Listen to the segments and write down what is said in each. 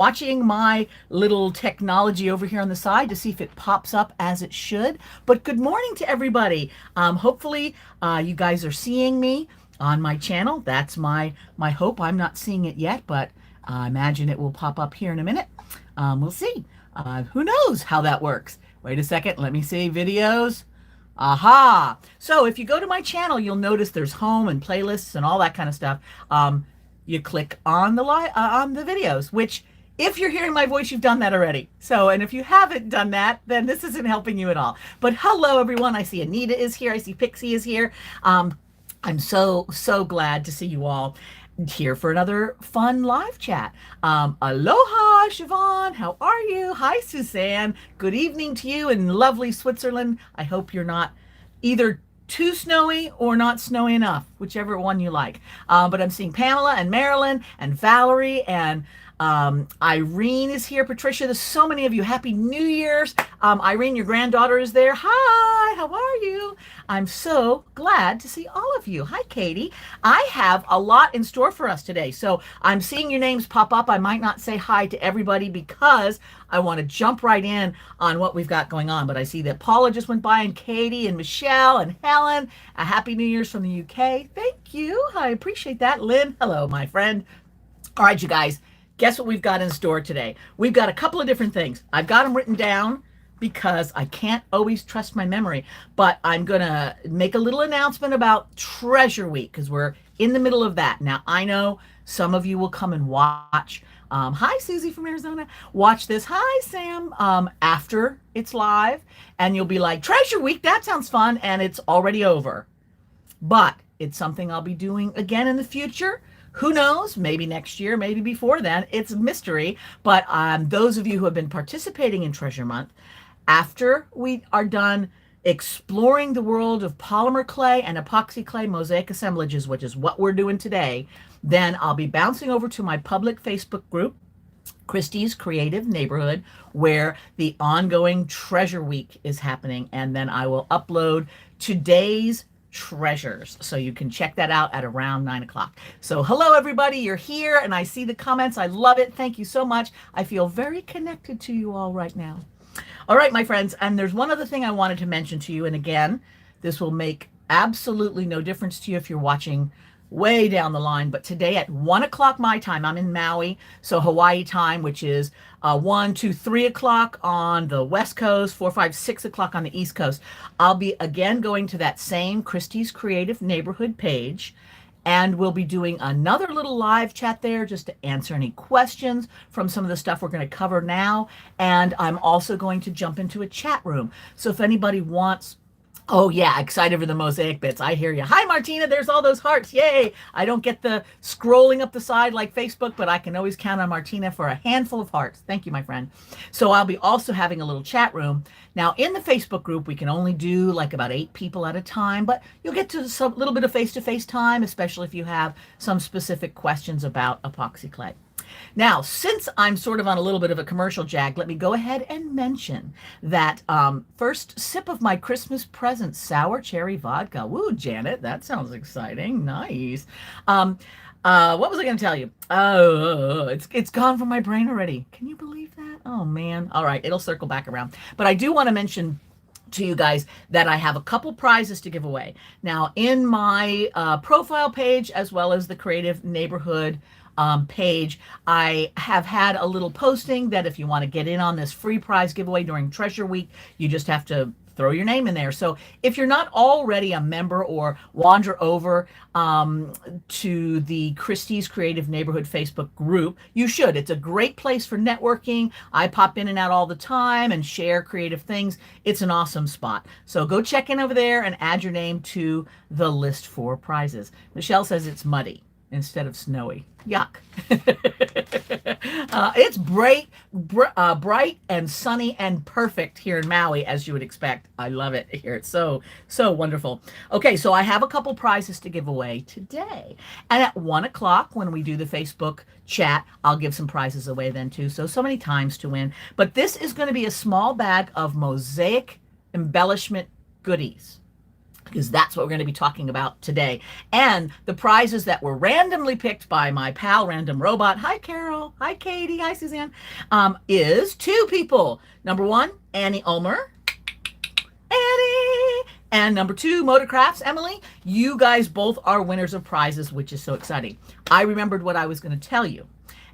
watching my little technology over here on the side to see if it pops up as it should. But good morning to everybody. Hopefully you guys are seeing me on my channel. That's my hope. I'm not seeing it yet, but I imagine it will pop up here in a minute. We'll see. Who knows how that works? Wait a second. Let me see videos. Aha! So if you go to my channel, you'll notice there's home and playlists and all that kind of stuff. You click on the videos, which if you're hearing my voice, you've done that already. So, and if you haven't done that, then this isn't helping you at all. But hello, everyone. I see Anita is here. I see Pixie is here. I'm so glad to see you all here for another fun live chat. Aloha, Siobhan. How are you? Hi, Suzanne. Good evening to you in lovely Switzerland. I hope you're not either too snowy or not snowy enough, whichever one you like. But I'm seeing Pamela and Marilyn and Valerie and Irene is here. Patricia, there's so many of you. Happy New Year's. Irene, your granddaughter is there. Hi, how are you? I'm so glad to see all of you. Hi, Katie. I have a lot in store for us today. So I'm seeing your names pop up. I might not say hi to everybody because I want to jump right in on what we've got going on. But I see that Paula just went by and Katie and Michelle and Helen. A happy New Year's from the UK. Thank you. I appreciate that. Lynn, hello, my friend. All right, you guys. Guess what we've got in store today? We've got a couple of different things. I've got them written down because I can't always trust my memory, but I'm going to make a little announcement about Treasure Week because we're in the middle of that. Now, I know some of you will come and watch. Hi, Susie from Arizona. Watch this. Hi, Sam. After it's live, and you'll be like, Treasure Week, that sounds fun, and it's already over. But it's something I'll be doing again in the future. Who knows? Maybe next year, maybe before then. It's a mystery. But those of you who have been participating in Treasure Month, after we are done exploring the world of polymer clay and epoxy clay mosaic assemblages, which is what we're doing today, then I'll be bouncing over to my public Facebook group, Christi's Creative Neighborhood, where the ongoing Treasure Week is happening. And then I will upload today's treasures, so you can check that out at around 9 o'clock. So hello everybody, you're here and I see the comments. I love it. Thank you so much. I feel very connected to you all right now. All right, my friends, and there's one other thing I wanted to mention to you, and again, this will make absolutely no difference to you if you're watching way down the line, but today at 1 o'clock my time, I'm in Maui, so Hawaii time, which is 1, 2, 3 o'clock on the West Coast, 4, 5, 6 o'clock on the East Coast. I'll be again going to that same Christi's Creative Neighborhood page, and we'll be doing another little live chat there just to answer any questions from some of the stuff we're going to cover now. And I'm also going to jump into a chat room. So if anybody wants, oh yeah, excited for the mosaic bits. I hear you. Hi, Martina. There's all those hearts. Yay. I don't get the scrolling up the side like Facebook, but I can always count on Martina for a handful of hearts. Thank you, my friend. So I'll be also having a little chat room. Now, in the Facebook group, we can only do like about 8 people at a time, but you'll get to a little bit of face-to-face time, especially if you have some specific questions about epoxy clay. Now, since I'm sort of on a little bit of a commercial jag, let me go ahead and mention that first sip of my Christmas present, sour cherry vodka. Woo, Janet, that sounds exciting. Nice. What was I going to tell you? Oh, it's gone from my brain already. Can you believe that? Oh, man. All right, it'll circle back around. But I do want to mention to you guys that I have a couple prizes to give away. Now, in my profile page, as well as the Creative Neighborhood page, I have had a little posting that if you want to get in on this free prize giveaway during Treasure Week, you just have to throw your name in there. So if you're not already a member, or wander over to the Christi's Creative Neighborhood Facebook group, you should. It's a great place for networking. I pop in and out all the time and share creative things. It's an awesome spot. So go check in over there and add your name to the list for prizes. Michelle says it's muddy instead of snowy. Yuck. It's bright and sunny and perfect here in Maui, as you would expect. I love it here. It's so wonderful. Okay, so I have a couple prizes to give away today. And at 1 o'clock, when we do the Facebook chat, I'll give some prizes away then too. So many times to win. But this is going to be a small bag of mosaic embellishment goodies. because that's what we're going to be talking about today. And the prizes that were randomly picked by my pal, Random Robot, hi Carol, hi Katie, hi Suzanne, is 2 people. Number 1, Annie Ulmer. Annie! And number 2, Motorcrafts, Emily. You guys both are winners of prizes, which is so exciting. I remembered what I was going to tell you.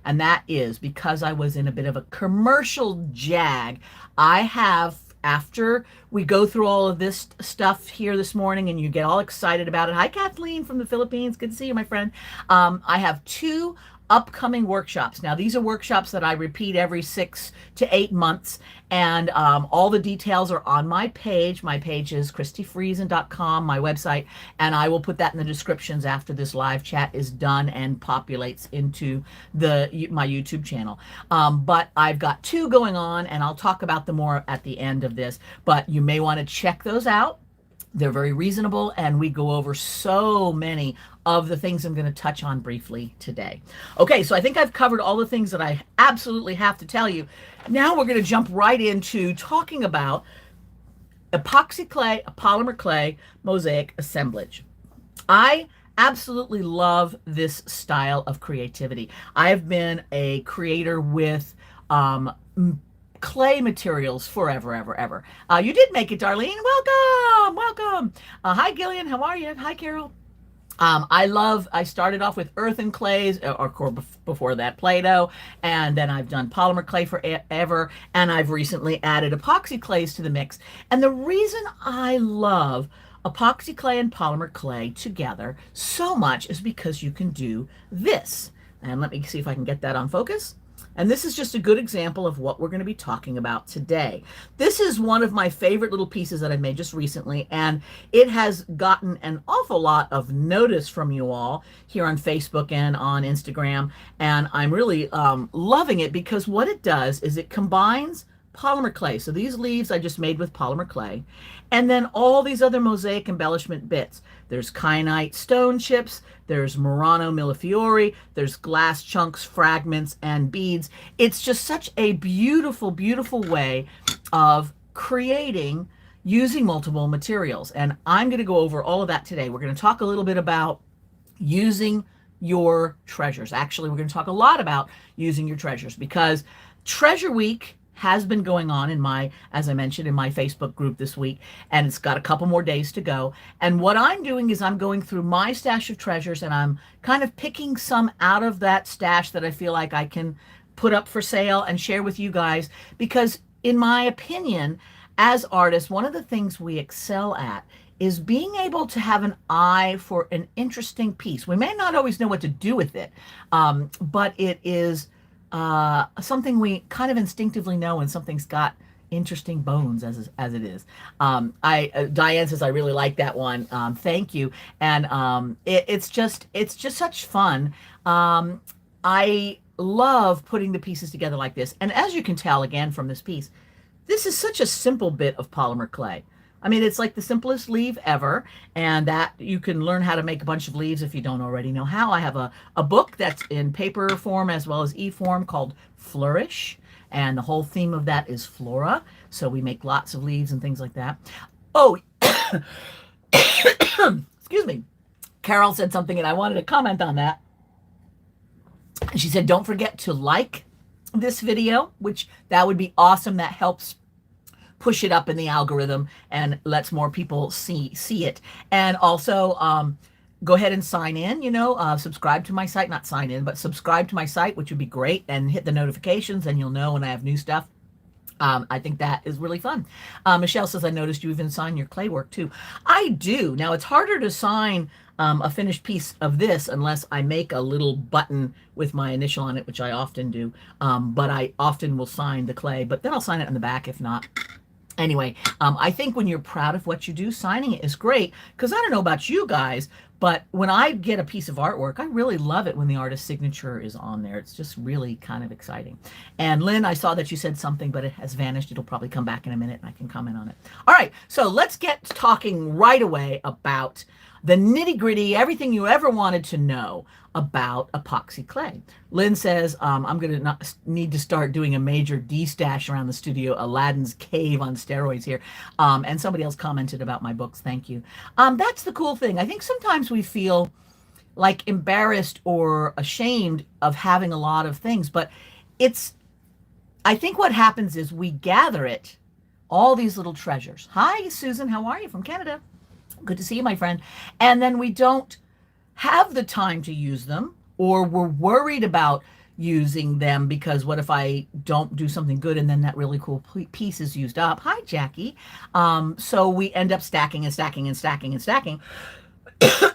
And that is because I was in a bit of a commercial jag. I have, after we go through all of this stuff here this morning and you get all excited about it. Hi, Kathleen from the Philippines. Good to see you, my friend. I have 2 upcoming workshops. Now, these are workshops that I repeat every 6 to 8 months, and all the details are on my page. My page is christifriesen.com, my website, and I will put that in the descriptions after this live chat is done and populates into my YouTube channel. But I've got 2 going on, and I'll talk about them more at the end of this, but you may want to check those out. They're very reasonable, and we go over so many of the things I'm going to touch on briefly today. Okay, so I think I've covered all the things that I absolutely have to tell you. Now we're going to jump right into talking about epoxy clay, a polymer clay, mosaic assemblage. I absolutely love this style of creativity. I have been a creator with clay materials forever, ever. You did make it, Darlene. Welcome. Hi, Gillian. How are you? Hi, Carol. I started off with earthen clays, or before that, Play-Doh, and then I've done polymer clay forever, and I've recently added epoxy clays to the mix. And the reason I love epoxy clay and polymer clay together so much is because you can do this. And let me see if I can get that on focus. And this is just a good example of what we're going to be talking about today. This is one of my favorite little pieces that I made just recently, and it has gotten an awful lot of notice from you all here on Facebook and on Instagram, and I'm really loving it because what it does is it combines polymer clay. So these leaves I just made with polymer clay, and then all these other mosaic embellishment bits. There's kyanite stone chips, there's Murano Millefiori, there's glass chunks, fragments, and beads. It's just such a beautiful, beautiful way of creating using multiple materials. And I'm going to go over all of that today. We're going to talk a little bit about using your treasures. Actually, we're going to talk a lot about using your treasures because Treasure Week has been going on in my, as I mentioned, in my Facebook group this week, and it's got a couple more days to go. And what I'm doing is I'm going through my stash of treasures, and I'm kind of picking some out of that stash that I feel like I can put up for sale and share with you guys, because in my opinion, as artists, one of the things we excel at is being able to have an eye for an interesting piece. We may not always know what to do with it, but it is something we kind of instinctively know when something's got interesting bones, as it is. Diane says I really like that one. Thank you. And it's just such fun. I love putting the pieces together like this. And as you can tell again from this piece, this is such a simple bit of polymer clay. I mean, it's like the simplest leaf ever, and that you can learn how to make a bunch of leaves if you don't already know how. I have a book that's in paper form as well as e-form called Flourish, and the whole theme of that is flora. So we make lots of leaves and things like that. Oh, excuse me. Carol said something, and I wanted to comment on that. She said, don't forget to like this video, which that would be awesome. That helps push it up in the algorithm and lets more people see it. And also go ahead and sign in, subscribe to my site, not sign in, but subscribe to my site, which would be great, and hit the notifications and you'll know when I have new stuff. I think that is really fun. Michelle says, I noticed you even sign your clay work too. I do. Now it's harder to sign a finished piece of this unless I make a little button with my initial on it, which I often do. But I often will sign the clay, but then I'll sign it on the back if not. Anyway, I think when you're proud of what you do, signing it is great, because I don't know about you guys, But when I get a piece of artwork, I really love it when the artist's signature is on there. It's just really kind of exciting. And Lynn, I saw that you said something, but it has vanished. It'll probably come back in a minute and I can comment on it. All right, so let's get talking right away about the nitty gritty, everything you ever wanted to know about epoxy clay. Lynn says, I'm going to need to start doing a major D-stash around the studio, Aladdin's cave on steroids here. And somebody else commented about my books. Thank you. That's the cool thing. I think sometimes we feel like embarrassed or ashamed of having a lot of things, but I think what happens is we gather it, all these little treasures. Hi, Susan. How are you from Canada? Good to see you, my friend. And then we don't have the time to use them, or we're worried about using them because what if I don't do something good and then that really cool piece is used up? Hi, Jackie. So we end up stacking and stacking and stacking and stacking.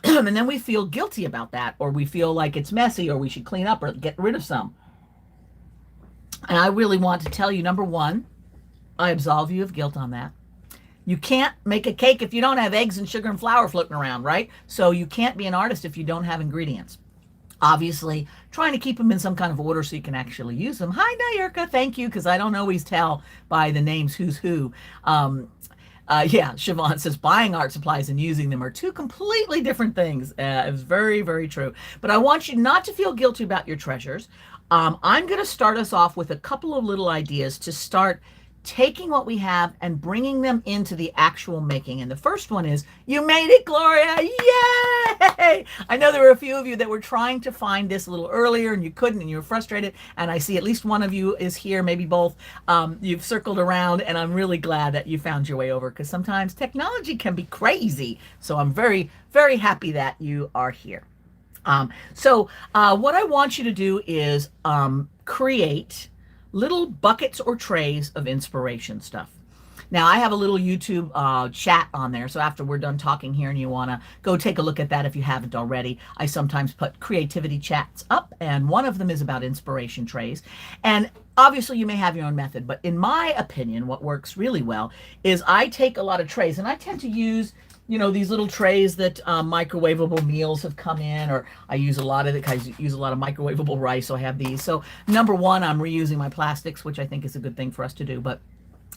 And then we feel guilty about that, or we feel like it's messy, or we should clean up or get rid of some. And I really want to tell you, number one, I absolve you of guilt on that. You can't make a cake if you don't have eggs and sugar and flour floating around, right? So you can't be an artist if you don't have ingredients. Obviously, trying to keep them in some kind of order so you can actually use them. Hi, Nayurka. Thank you, because I don't always tell by the names who's who. Yeah, Siobhan says buying art supplies and using them are two completely different things. It's very, very true. But I want you not to feel guilty about your treasures. I'm going to start us off with a couple of little ideas to start taking what we have and bringing them into the actual making. And the first one is, you made it, Gloria! Yay! I know there were a few of you that were trying to find this a little earlier and you couldn't and you were frustrated. And I see at least one of you is here, maybe both. You've circled around and I'm really glad that you found your way over, because sometimes technology can be crazy. So I'm very, very happy that you are here. So what I want you to do is create little buckets or trays of inspiration stuff. Now, I have a little YouTube chat on there, so after we're done talking here and you want to go take a look at that if you haven't already, I sometimes put creativity chats up, and one of them is about inspiration trays. And obviously you may have your own method, but in my opinion, what works really well is I take a lot of trays, and I tend to use, you know, these little trays that microwavable meals have come in, or I use a lot of it because I use a lot of microwavable rice, so I have these. So number one, I'm reusing my plastics, which I think is a good thing for us to do. But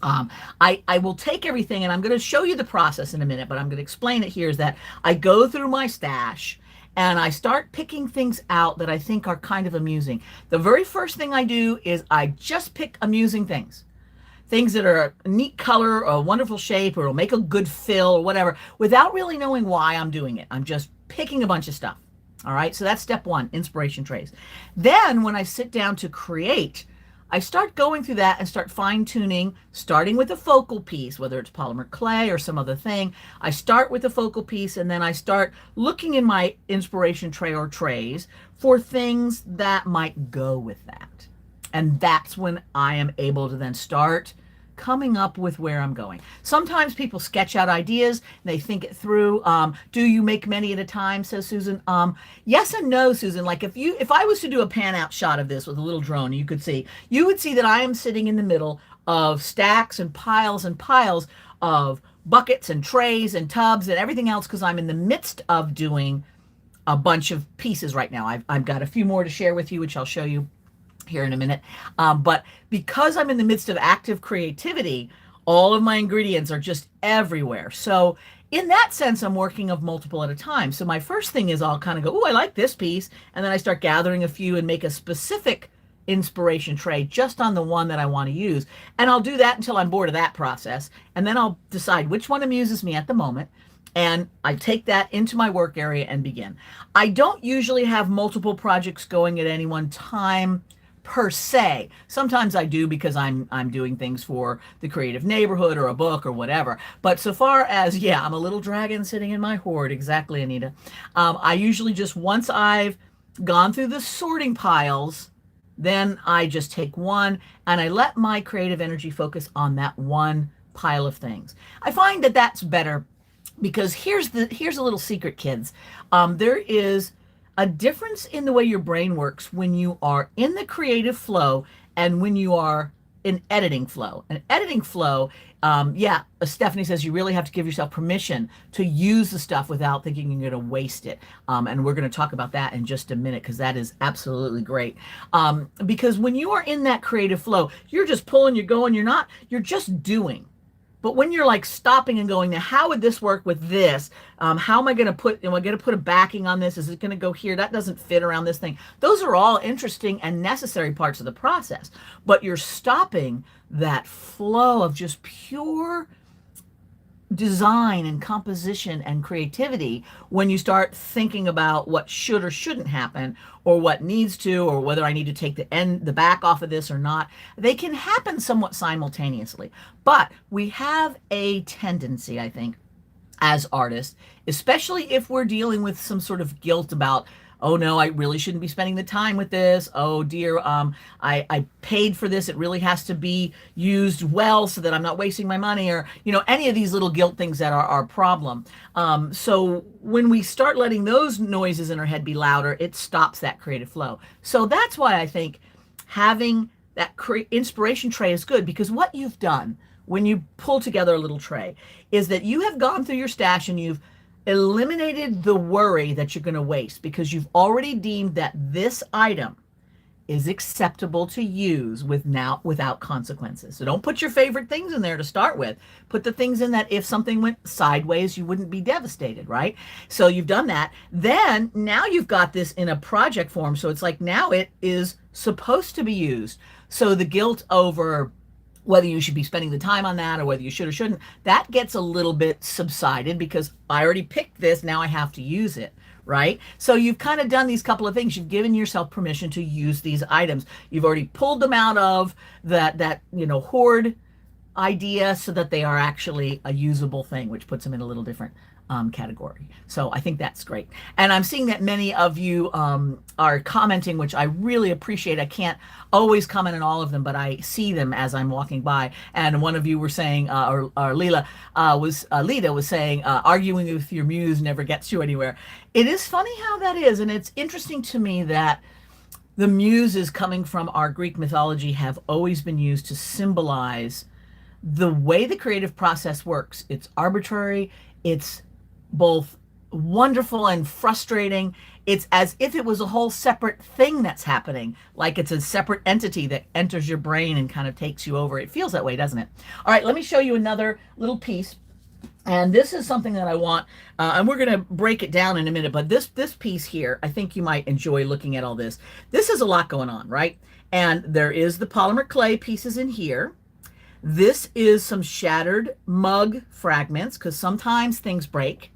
I will take everything, and I'm going to show you the process in a minute, but I'm going to explain it here, is that I go through my stash and I start picking things out that I think are kind of amusing. The very first thing I do is I just pick amusing things. Things that are a neat color or a wonderful shape or will make a good fill or whatever, without really knowing why I'm doing it. I'm just picking a bunch of stuff. All right, so that's step one, inspiration trays. Then when I sit down to create, I start going through that and start fine-tuning, starting with a focal piece, whether it's polymer clay or some other thing. I start with a focal piece, and then I start looking in my inspiration tray or trays for things that might go with that. And that's when I am able to then start coming up with where I'm going. Sometimes people sketch out ideas, and they think it through. Do you make many at a time, says Susan? Yes and no, Susan. Like if I was to do a pan out shot of this with a little drone, you would see that I am sitting in the middle of stacks and piles of buckets and trays and tubs and everything else, because I'm in the midst of doing a bunch of pieces right now. I've got a few more to share with you, which I'll show you here in a minute. But because I'm in the midst of active creativity, all of my ingredients are just everywhere. So in that sense, I'm working of multiple at a time. So my first thing is I'll kind of go, oh, I like this piece. And then I start gathering a few and make a specific inspiration tray just on the one that I want to use. And I'll do that until I'm bored of that process. And then I'll decide which one amuses me at the moment. And I take that into my work area and begin. I don't usually have multiple projects going at any one time per se. Sometimes I do because I'm doing things for the creative neighborhood or a book or whatever. But so far as, yeah, I'm a little dragon sitting in my hoard. Exactly, Anita. I usually just, once I've gone through the sorting piles, then I just take one and I let my creative energy focus on that one pile of things. I find that that's better, because here's a little secret, kids. There is a difference in the way your brain works when you are in the creative flow and when you are an editing flow. An editing flow, yeah, Stephanie says you really have to give yourself permission to use the stuff without thinking you're going to waste it. And we're going to talk about that in just a minute because that is absolutely great. Because when you are in that creative flow, you're just pulling, you're going, you're just doing. But when you're like stopping and going, now how would this work with this? How am I going to put, am I going to put a backing on this? Is it going to go here? That doesn't fit around this thing. Those are all interesting and necessary parts of the process. But you're stopping that flow of just pure design and composition and creativity when you start thinking about what should or shouldn't happen, or what needs to, or whether I need to take the back off of this or not. They can happen somewhat simultaneously, but we have a tendency, I think, as artists, especially if we're dealing with some sort of guilt about, oh no, I really shouldn't be spending the time with this. Oh dear, I paid for this. It really has to be used well so that I'm not wasting my money, or, you know, any of these little guilt things that are our problem. So when we start letting those noises in our head be louder, it stops that creative flow. So that's why I think having that inspiration tray is good, because what you've done when you pull together a little tray is that you have gone through your stash and you've eliminated the worry that you're going to waste, because you've already deemed that this item is acceptable to use without consequences. So don't put your favorite things in there to start with. Put the things in that if something went sideways, you wouldn't be devastated, right? So you've done that. Then now you've got this in a project form. So it's like now it is supposed to be used. So the guilt over whether you should be spending the time on that or whether you should or shouldn't, that gets a little bit subsided because I already picked this, now I have to use it, right? So you've kind of done these couple of things. You've given yourself permission to use these items. You've already pulled them out of that you know, hoard idea so that they are actually a usable thing, which puts them in a little different category. So I think that's great. And I'm seeing that many of you are commenting, which I really appreciate. I can't always comment on all of them, but I see them as I'm walking by. And one of you were saying, or Lita was saying, arguing with your muse never gets you anywhere. It is funny how that is. And it's interesting to me that the muses coming from our Greek mythology have always been used to symbolize the way the creative process works. It's arbitrary. It's both wonderful and frustrating. It's as if it was a whole separate thing that's happening, like it's a separate entity that enters your brain and kind of takes you over. It feels that way, doesn't it? All right, let me show you another little piece. And this is something that I want, and we're going to break it down in a minute, but this piece here, I think you might enjoy looking at all this. This is a lot going on, right? And there is the polymer clay pieces in here. This is some shattered mug fragments, because sometimes things break.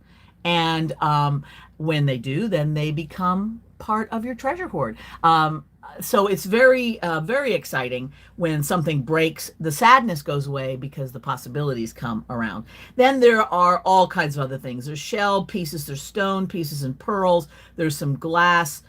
And when they do, then they become part of your treasure hoard. So it's very, very exciting when something breaks. The sadness goes away because the possibilities come around. Then there are all kinds of other things. There's shell pieces, there's stone pieces and pearls. There's some glass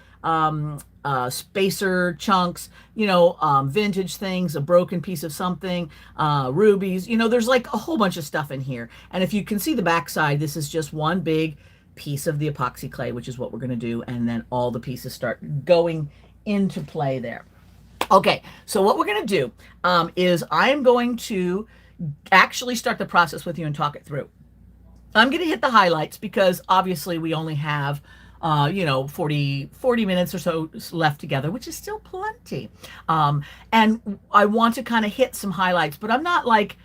spacer chunks, you know, vintage things, a broken piece of something, rubies, you know, there's like a whole bunch of stuff in here. And if you can see the backside, this is just one big piece of the epoxy clay, which is what we're going to do. And then all the pieces start going into play there. Okay, so what we're going to do is I am going to actually start the process with you and talk it through. I'm going to hit the highlights because obviously we only have you know, 40 minutes or so left together, which is still plenty. And I want to kind of hit some highlights, but I'm not like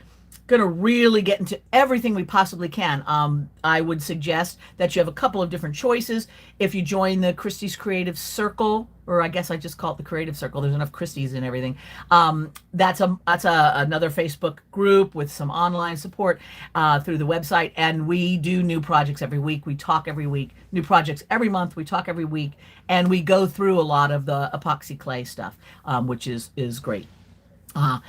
going to really get into everything we possibly can. I would suggest that you have a couple of different choices. If you join the Christi's Creative Circle, or I guess I just call it the Creative Circle, there's enough Christi's and everything. That's another Facebook group with some online support through the website. And we do new projects every week. We talk every week, new projects every month. We talk every week, and we go through a lot of the epoxy clay stuff, which is great. And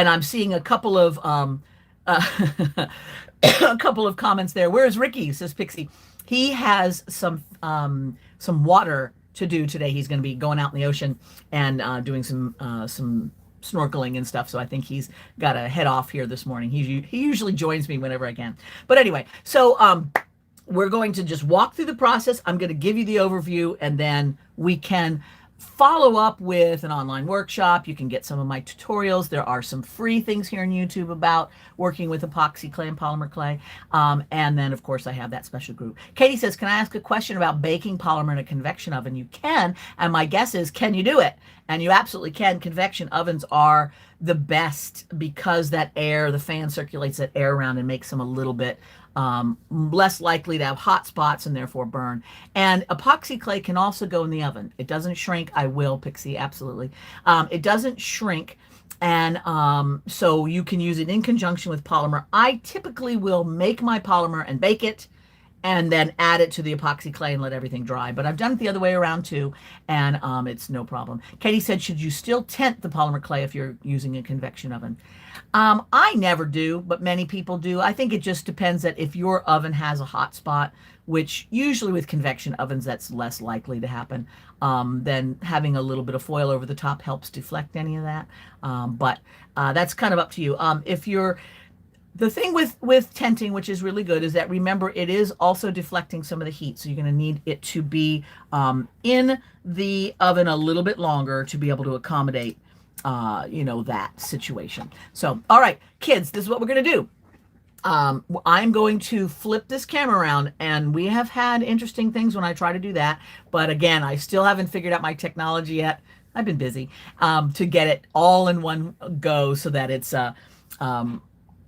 I'm seeing a couple of a couple of comments there. Where's Ricky? Says Pixie. He has some water to do today. He's going to be going out in the ocean and doing some snorkeling and stuff. So I think he's got to head off here this morning. He usually joins me whenever I can. But anyway, so we're going to just walk through the process. I'm going to give you the overview, and then we can follow up with an online workshop. You can get some of my tutorials. There are some free things here on YouTube about working with epoxy clay and polymer clay. And then, of course, I have that special group. Katie says, can I ask a question about baking polymer in a convection oven? You can. And my guess is, can you do it? And you absolutely can. Convection ovens are the best because that air, the fan circulates that air around and makes them a little bit less likely to have hot spots and therefore burn. And epoxy clay can also go in the oven. It doesn't shrink. I will, Pixie, absolutely. It doesn't shrink. And so you can use it in conjunction with polymer. I typically will make my polymer and bake it and then add it to the epoxy clay and let everything dry. But I've done it the other way around too, and it's no problem. Katie said, should you still tent the polymer clay if you're using a convection oven? I never do, but many people do. I think it just depends that if your oven has a hot spot, which usually with convection ovens, that's less likely to happen, then having a little bit of foil over the top helps deflect any of that. But that's kind of up to you. If you're The thing with tenting, which is really good, is that remember it is also deflecting some of the heat. So you're going to need it to be in the oven a little bit longer to be able to accommodate, that situation. So, all right, kids, this is what we're going to do. I'm going to flip this camera around, and we have had interesting things when I try to do that. But again, I still haven't figured out my technology yet. I've been busy to get it all in one go so that it's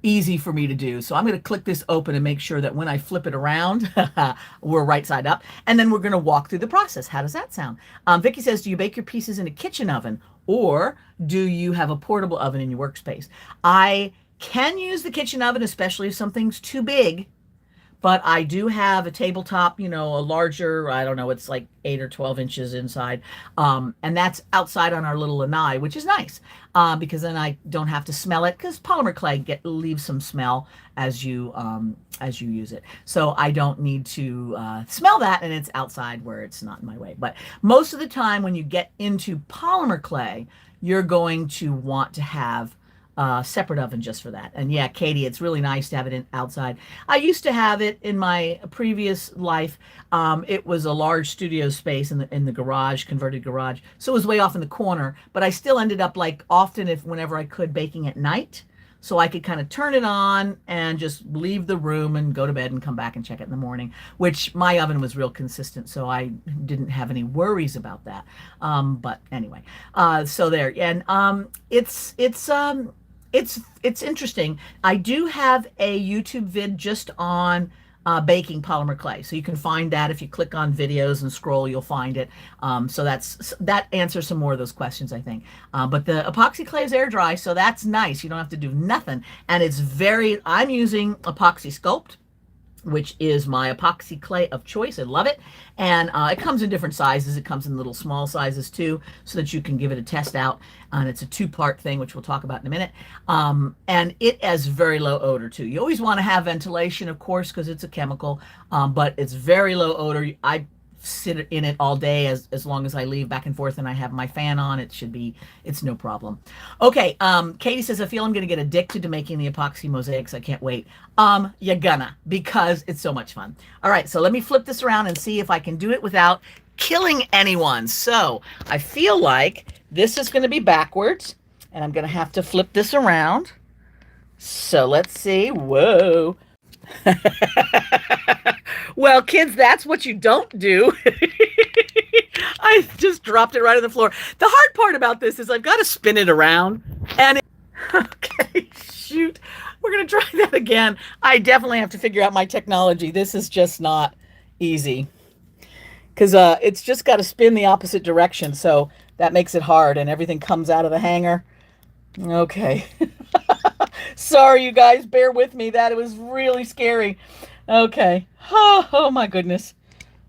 easy for me to do. So I'm going to click this open and make sure that when I flip it around, we're right side up. And then we're going to walk through the process. How does that sound? Vicky says, do you bake your pieces in a kitchen oven, or do you have a portable oven in your workspace? I can use the kitchen oven, especially if something's too big. But I do have a tabletop, a larger, I don't know, it's like 8 or 12 inches inside. And that's outside on our little lanai, which is nice because then I don't have to smell it, because polymer clay leaves some smell as you use it. So I don't need to smell that, and it's outside where it's not in my way. But most of the time when you get into polymer clay, you're going to want to have separate oven just for that. And yeah, Katie, it's really nice to have it outside. I used to have it in my previous life. It was a large studio space in the garage, converted garage. So it was way off in the corner, but I still ended up, like, often, whenever I could, baking at night. So I could kind of turn it on and just leave the room and go to bed and come back and check it in the morning, which my oven was real consistent, so I didn't have any worries about that. But anyway, so there. And it's interesting. I do have a YouTube vid just on baking polymer clay, so you can find that if you click on videos and scroll, you'll find it. So that answers some more of those questions, I think. But the epoxy clay is air dry, so that's nice. You don't have to do nothing, and I'm using Epoxy Sculpt, which is my epoxy clay of choice. I love it. And it comes in different sizes. It comes in little small sizes too, so that you can give it a test out. And it's a 2-part thing, which we'll talk about in a minute. And it has very low odor too. You always want to have ventilation, of course, because it's a chemical, but it's very low odor. I sit in it all day as long as I leave back and forth and I have my fan on. It's no problem. Okay, Katie says, I feel I'm gonna get addicted to making the epoxy mosaics. I can't wait. You're gonna, because it's so much fun. All right, so let me flip this around and see if I can do it without killing anyone. So I feel like this is gonna be backwards, and I'm gonna have to flip this around. So let's see. Whoa. Well, kids, that's what you don't do. I just dropped it right on the floor. The hard part about this is I've got to spin it around. And okay, shoot. We're going to try that again. I definitely have to figure out my technology. This is just not easy, because it's just got to spin the opposite direction. So that makes it hard, and everything comes out of the hanger. Okay. Sorry, you guys, bear with me. That it was really scary. Okay. Oh my goodness.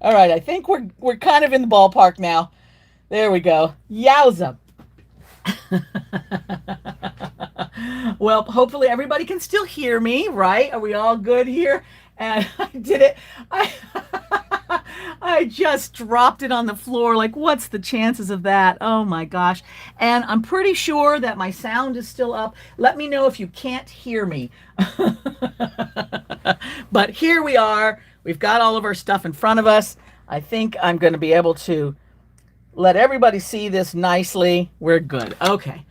All right, I think we're kind of in the ballpark now. There we go. Yowza. Well, hopefully everybody can still hear me, right? Are we all good here? And I did it. I just dropped it on the floor. Like, what's the chances of that? Oh my gosh. And I'm pretty sure that my sound is still up. Let me know if you can't hear me. But here we are. We've got all of our stuff in front of us. I think I'm going to be able to let everybody see this nicely. We're good. Okay.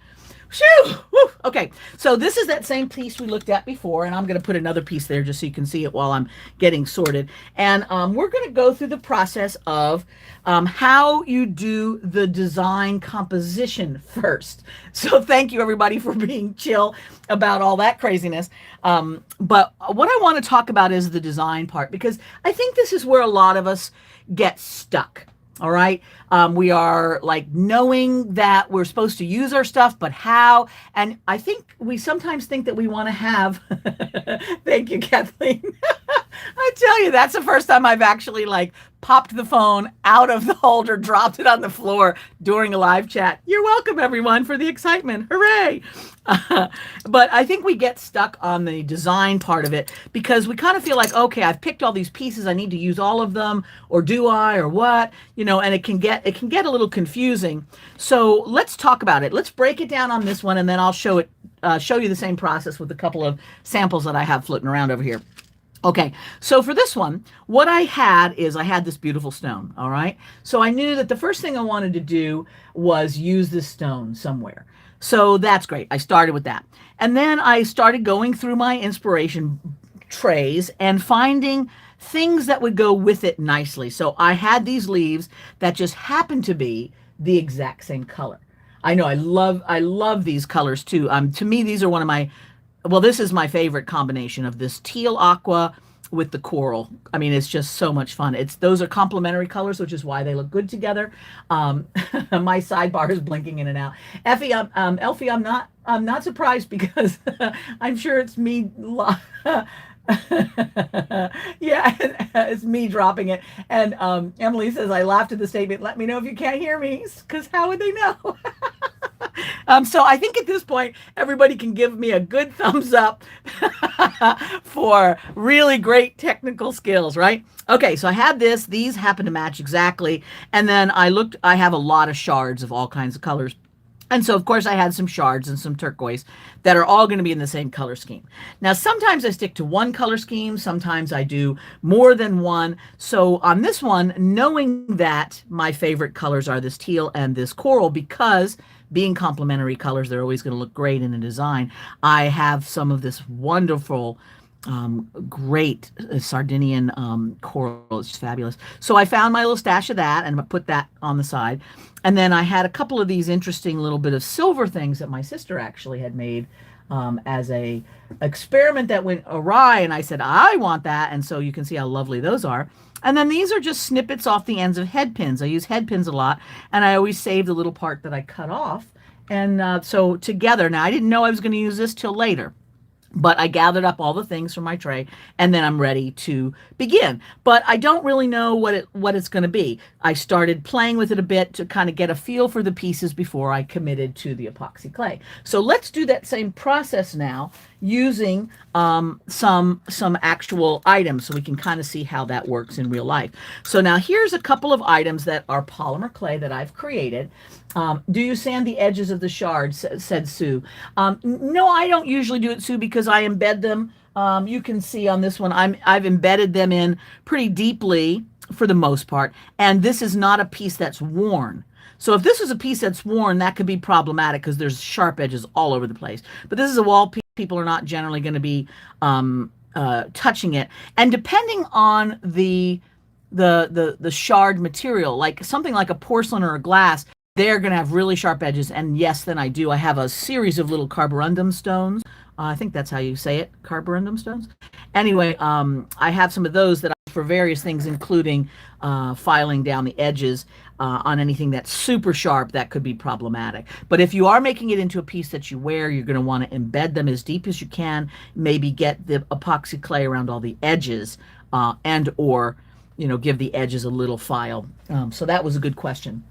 Shoo! Woo! Okay, so this is that same piece we looked at before, and I'm going to put another piece there just so you can see it while I'm getting sorted. And we're going to go through the process of how you do the design composition first. So thank you, everybody, for being chill about all that craziness. But what I want to talk about is the design part, because I think this is where a lot of us get stuck. All right. We are like knowing that we're supposed to use our stuff, but how? And I think we sometimes think that we want to have, thank you, Kathleen. I tell you, that's the first time I've actually like popped the phone out of the holder, dropped it on the floor during a live chat. You're welcome, everyone, for the excitement. Hooray. But I think we get stuck on the design part of it because we kind of feel like, okay, I've picked all these pieces. I need to use all of them, or do I, or what? You know, and it can get a little confusing. So let's talk about it. Let's break it down on this one, and then I'll show you the same process with a couple of samples that I have floating around over here. Okay, so for this one, what I had this beautiful stone, all right? So I knew that the first thing I wanted to do was use this stone somewhere. So that's great. I started with that. And then I started going through my inspiration trays and finding things that would go with it nicely. So I had these leaves that just happened to be the exact same color. I know I love these colors too. To me, these are one of my, well, this is my favorite combination of this teal aqua with the coral. I mean, it's just so much fun. Those are complementary colors, which is why they look good together. My sidebar is blinking in and out. Elfie, I'm not surprised because I'm sure it's me. Yeah, it's me dropping it. And Emily says, I laughed at the statement, let me know if you can't hear me, because how would they know? So I think at this point, everybody can give me a good thumbs up for really great technical skills, right? Okay, so I had these happen to match exactly. And then I have a lot of shards of all kinds of colors. And so, of course, I had some shards and some turquoise that are all going to be in the same color scheme. Now, sometimes I stick to one color scheme. Sometimes I do more than one. So on this one, knowing that my favorite colors are this teal and this coral, because being complementary colors, they're always going to look great in a design. I have some of this wonderful great Sardinian coral. It's fabulous. So I found my little stash of that and I put that on the side. And then I had a couple of these interesting little bit of silver things that my sister actually had made as a experiment that went awry. And I said, I want that. And so you can see how lovely those are. And then these are just snippets off the ends of head pins. I use head pins a lot, and I always save the little part that I cut off. And so together, now I didn't know I was going to use this till later. But I gathered up all the things from my tray, and then I'm ready to begin. But I don't really know what it's going to be. I started playing with it a bit to kind of get a feel for the pieces before I committed to the epoxy clay. So let's do that same process now using some actual items so we can kind of see how that works in real life. So now here's a couple of items that are polymer clay that I've created. Do you sand the edges of the shards, said Sue. No, I don't usually do it, Sue, because I embed them. You can see on this one, I've embedded them in pretty deeply for the most part. And this is not a piece that's worn. So if this is a piece that's worn, that could be problematic because there's sharp edges all over the place. But this is a wall piece. People are not generally going to be touching it. And depending on the shard material, like something like a porcelain or a glass, they're going to have really sharp edges. And yes, then I do. I have a series of little carborundum stones. I think that's how you say it, carborundum stones. Anyway, I have some of those that I for various things, including filing down the edges on anything that's super sharp that could be problematic. But if you are making it into a piece that you wear, you're going to want to embed them as deep as you can, maybe get the epoxy clay around all the edges and or, you know, give the edges a little file. So that was a good question.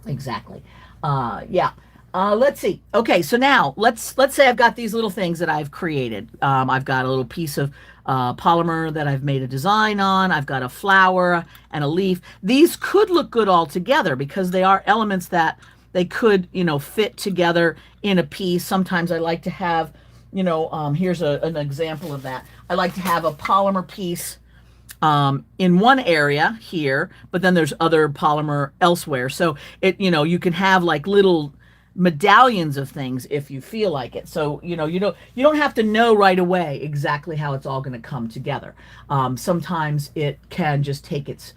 Exactly. Yeah. Let's see. Okay, so now let's say I've got these little things that I've created. I've got a little piece of polymer that I've made a design on. I've got a flower and a leaf. These could look good all together because they are elements that they could, you know, fit together in a piece. Sometimes I like to have, you know, here's an example of that. I like to have a polymer piece in one area here, but then there's other polymer elsewhere. So you can have like little medallions of things if you feel like it. So, you don't have to know right away exactly how it's all going to come together. Sometimes it can just take its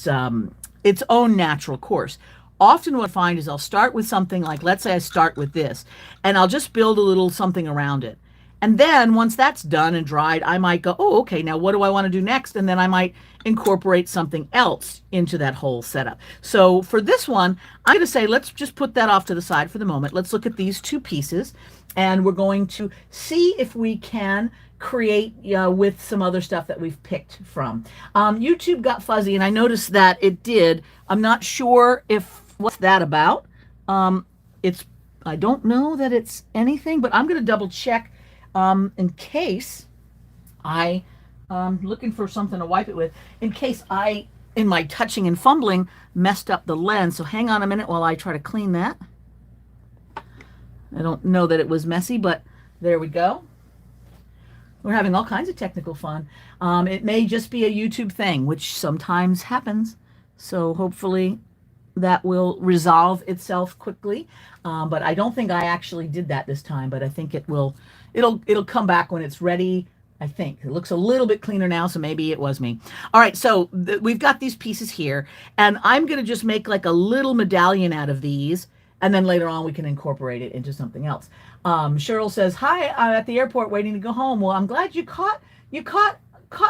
own natural course. Often what I find is I'll start with something like, let's say I start with this, and I'll just build a little something around it. And then once that's done and dried, I might go, oh, okay, now what do I want to do next? And then I might incorporate something else into that whole setup. So for this one, I'm going to say, let's just put that off to the side for the moment. Let's look at these two pieces, and we're going to see if we can create with some other stuff that we've picked from. YouTube got fuzzy, and I noticed that it did. I'm not sure what's that about. I don't know that it's anything, but I'm going to double check in case I'm looking for something to wipe it with, in case in my touching and fumbling, messed up the lens. So hang on a minute while I try to clean that. I don't know that it was messy, but there we go. We're having all kinds of technical fun. It may just be a YouTube thing, which sometimes happens. So hopefully that will resolve itself quickly. But I don't think I actually did that this time, but I think it'll come back when it's ready. I think it looks a little bit cleaner now, so maybe it was me. All right, so we've got these pieces here, and I'm going to just make like a little medallion out of these, and then later on we can incorporate it into something else. Cheryl says, hi, I'm at the airport waiting to go home. Well, I'm glad you caught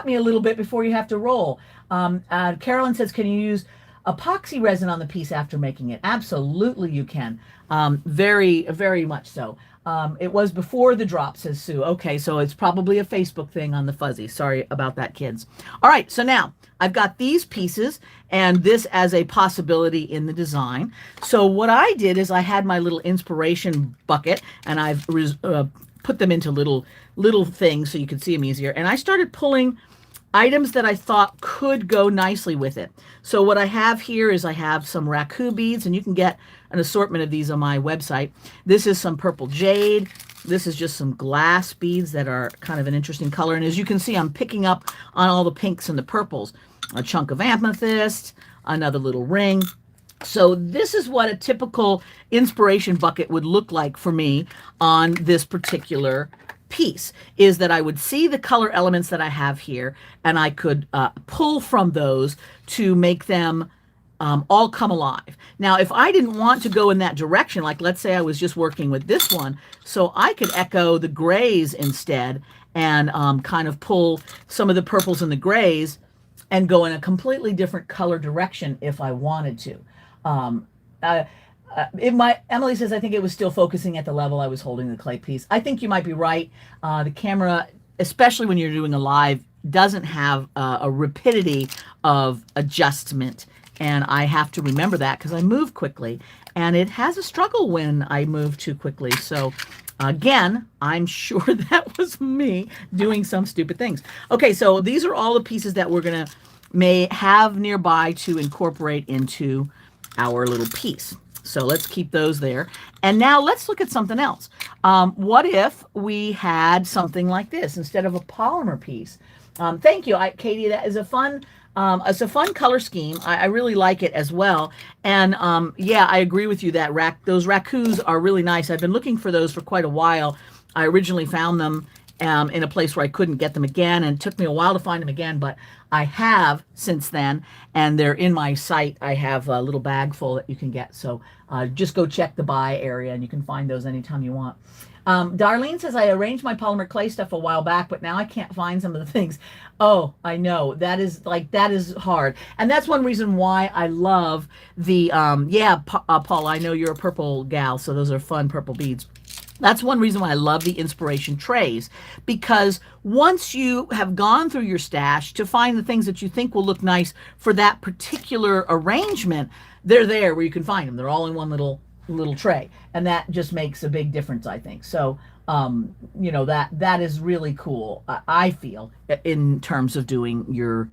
me a little bit before you have to roll. Carolyn says, can you use epoxy resin on the piece after making it? Absolutely you can. Very, very much so. It was before the drop, says Sue. Okay, so it's probably a Facebook thing on the fuzzy. Sorry about that, kids. All right, so now I've got these pieces and this as a possibility in the design. So what I did is I had my little inspiration bucket, and I've put them into little things so you can see them easier. And I started pulling items that I thought could go nicely with it. So what I have here is I have some raku beads, and you can get an assortment of these on my website. This is some purple jade. This is just some glass beads that are kind of an interesting color. And as you can see, I'm picking up on all the pinks and the purples. A chunk of amethyst, another little ring. So this is what a typical inspiration bucket would look like for me on this particular piece, is that I would see the color elements that I have here, and I could pull from those to make them all come alive. Now, if I didn't want to go in that direction, like let's say I was just working with this one, so I could echo the grays instead and kind of pull some of the purples and the grays and go in a completely different color direction if I wanted to. Emily says, I think it was still focusing at the level I was holding the clay piece. I think you might be right. The camera, especially when you're doing a live, doesn't have a rapidity of adjustment. And I have to remember that because I move quickly. And it has a struggle when I move too quickly. So again, I'm sure that was me doing some stupid things. Okay, so these are all the pieces that we're going to may have nearby to incorporate into our little piece. So let's keep those there. And now let's look at something else. What if we had something like this instead of a polymer piece? Thank you, Katie. That is a fun, it's a fun color scheme. I really like it as well. And yeah, I agree with you that those rakus are really nice. I've been looking for those for quite a while. I originally found them in a place where I couldn't get them again, and it took me a while to find them again, but I have since then, and they're in my site. I have a little bag full that you can get, so just go check the buy area and you can find those anytime you want. Darlene says, I arranged my polymer clay stuff a while back, but now I can't find some of the things. Oh, I know. That is hard. And that's one reason why I love the, Paula, I know you're a purple gal, so those are fun purple beads. That's one reason why I love the inspiration trays, because once you have gone through your stash to find the things that you think will look nice for that particular arrangement, they're there where you can find them. They're all in one little tray, and that just makes a big difference, I think. So, that is really cool, I feel, in terms of doing your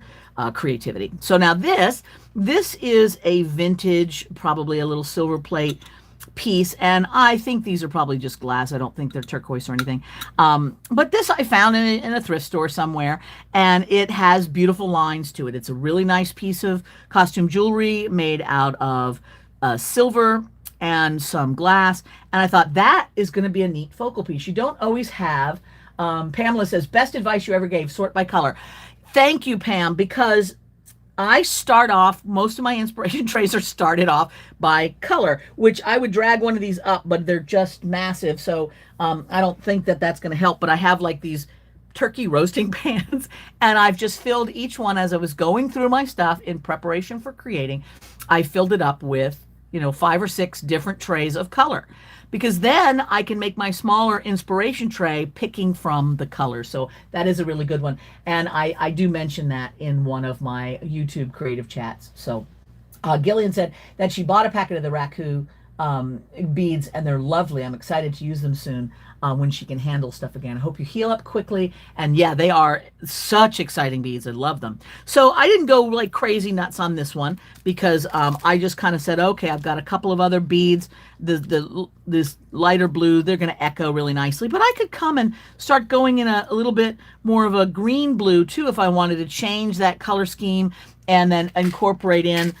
creativity. So now this is a vintage, probably a little silver plate piece, and I think these are probably just glass. I don't think they're turquoise or anything. But this I found in a thrift store somewhere, and it has beautiful lines to it. It's a really nice piece of costume jewelry made out of silver and some glass, and I thought that is going to be a neat focal piece. You don't always have, Pamela says, best advice you ever gave, sort by color. Thank you, Pam, because I start off, most of my inspiration trays are started off by color, which I would drag one of these up, but they're just massive. So I don't think that that's going to help, but I have like these turkey roasting pans, and I've just filled each one as I was going through my stuff in preparation for creating. I filled it up with, 5 or 6 different trays of color, because then I can make my smaller inspiration tray picking from the colors. So that is a really good one. And I do mention that in one of my YouTube creative chats. So Gillian said that she bought a packet of the Raku beads, and they're lovely. I'm excited to use them soon when she can handle stuff again. I hope you heal up quickly. And yeah, they are such exciting beads. I love them. So I didn't go like crazy nuts on this one, because I just kind of said, okay, I've got a couple of other beads. This lighter blue, they're going to echo really nicely, but I could come and start going in a little bit more of a green blue too if I wanted to change that color scheme and then incorporate in,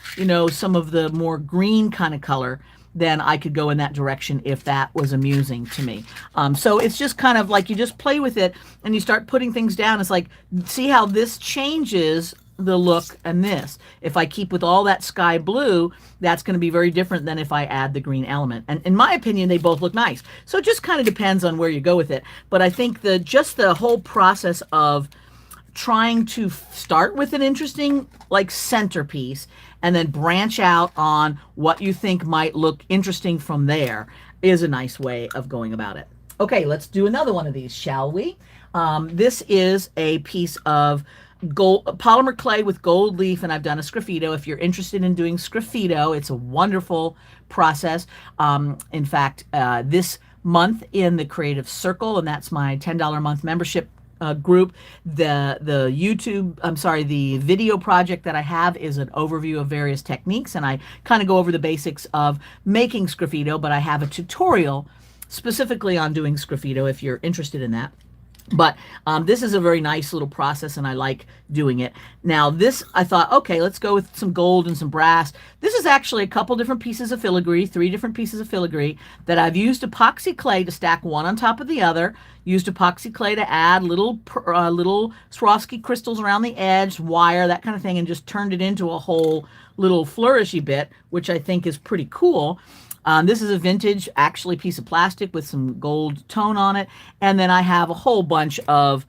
some of the more green kind of color. Then I could go in that direction if that was amusing to me. So it's just kind of like you just play with it and you start putting things down. It's like, see how this changes the look, and this. If I keep with all that sky blue, that's going to be very different than if I add the green element. And in my opinion, they both look nice. So it just kind of depends on where you go with it. But I think just the whole process of trying to start with an interesting like centerpiece and then branch out on what you think might look interesting from there is a nice way of going about it. Okay, let's do another one of these, shall we? This is a piece of gold polymer clay with gold leaf, and I've done a sgraffito. If you're interested in doing sgraffito, it's a wonderful process. In fact, this month in the Creative Circle, and that's my $10 a month membership group, the video project that I have is an overview of various techniques, and I kind of go over the basics of making sgraffito, but I have a tutorial specifically on doing sgraffito if you're interested in that. But this is a very nice little process, and I like doing it. Now this, I thought, okay, let's go with some gold and some brass. This is actually a couple different pieces of filigree, 3 different pieces of filigree that I've used epoxy clay to stack one on top of the other, used epoxy clay to add little Swarovski crystals around the edge, wire, that kind of thing, and just turned it into a whole little flourishy bit, which I think is pretty cool. This is a vintage, actually, piece of plastic with some gold tone on it. And then I have a whole bunch of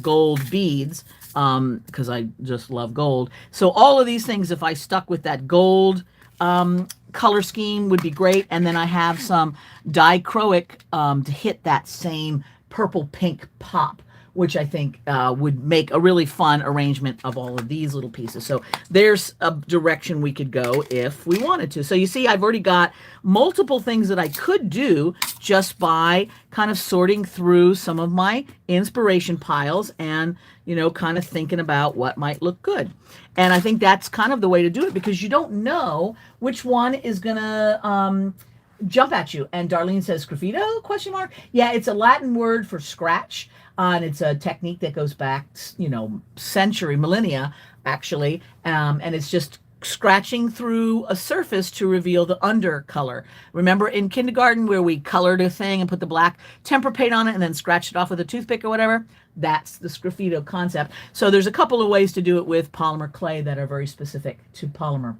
gold beads because I just love gold. So all of these things, if I stuck with that gold color scheme, would be great. And then I have some dichroic to hit that same purple-pink pop, which I think would make a really fun arrangement of all of these little pieces. So there's a direction we could go if we wanted to. So you see, I've already got multiple things that I could do just by kind of sorting through some of my inspiration piles and, kind of thinking about what might look good. And I think that's kind of the way to do it, because you don't know which one is going to jump at you. And Darlene says, sgraffito, question mark? Yeah, it's a Latin word for scratch. And it's a technique that goes back, millennia, actually. And it's just scratching through a surface to reveal the undercolor. Remember in kindergarten where we colored a thing and put the black tempera paint on it and then scratched it off with a toothpick or whatever? That's the sgraffito concept. So there's a couple of ways to do it with polymer clay that are very specific to polymer.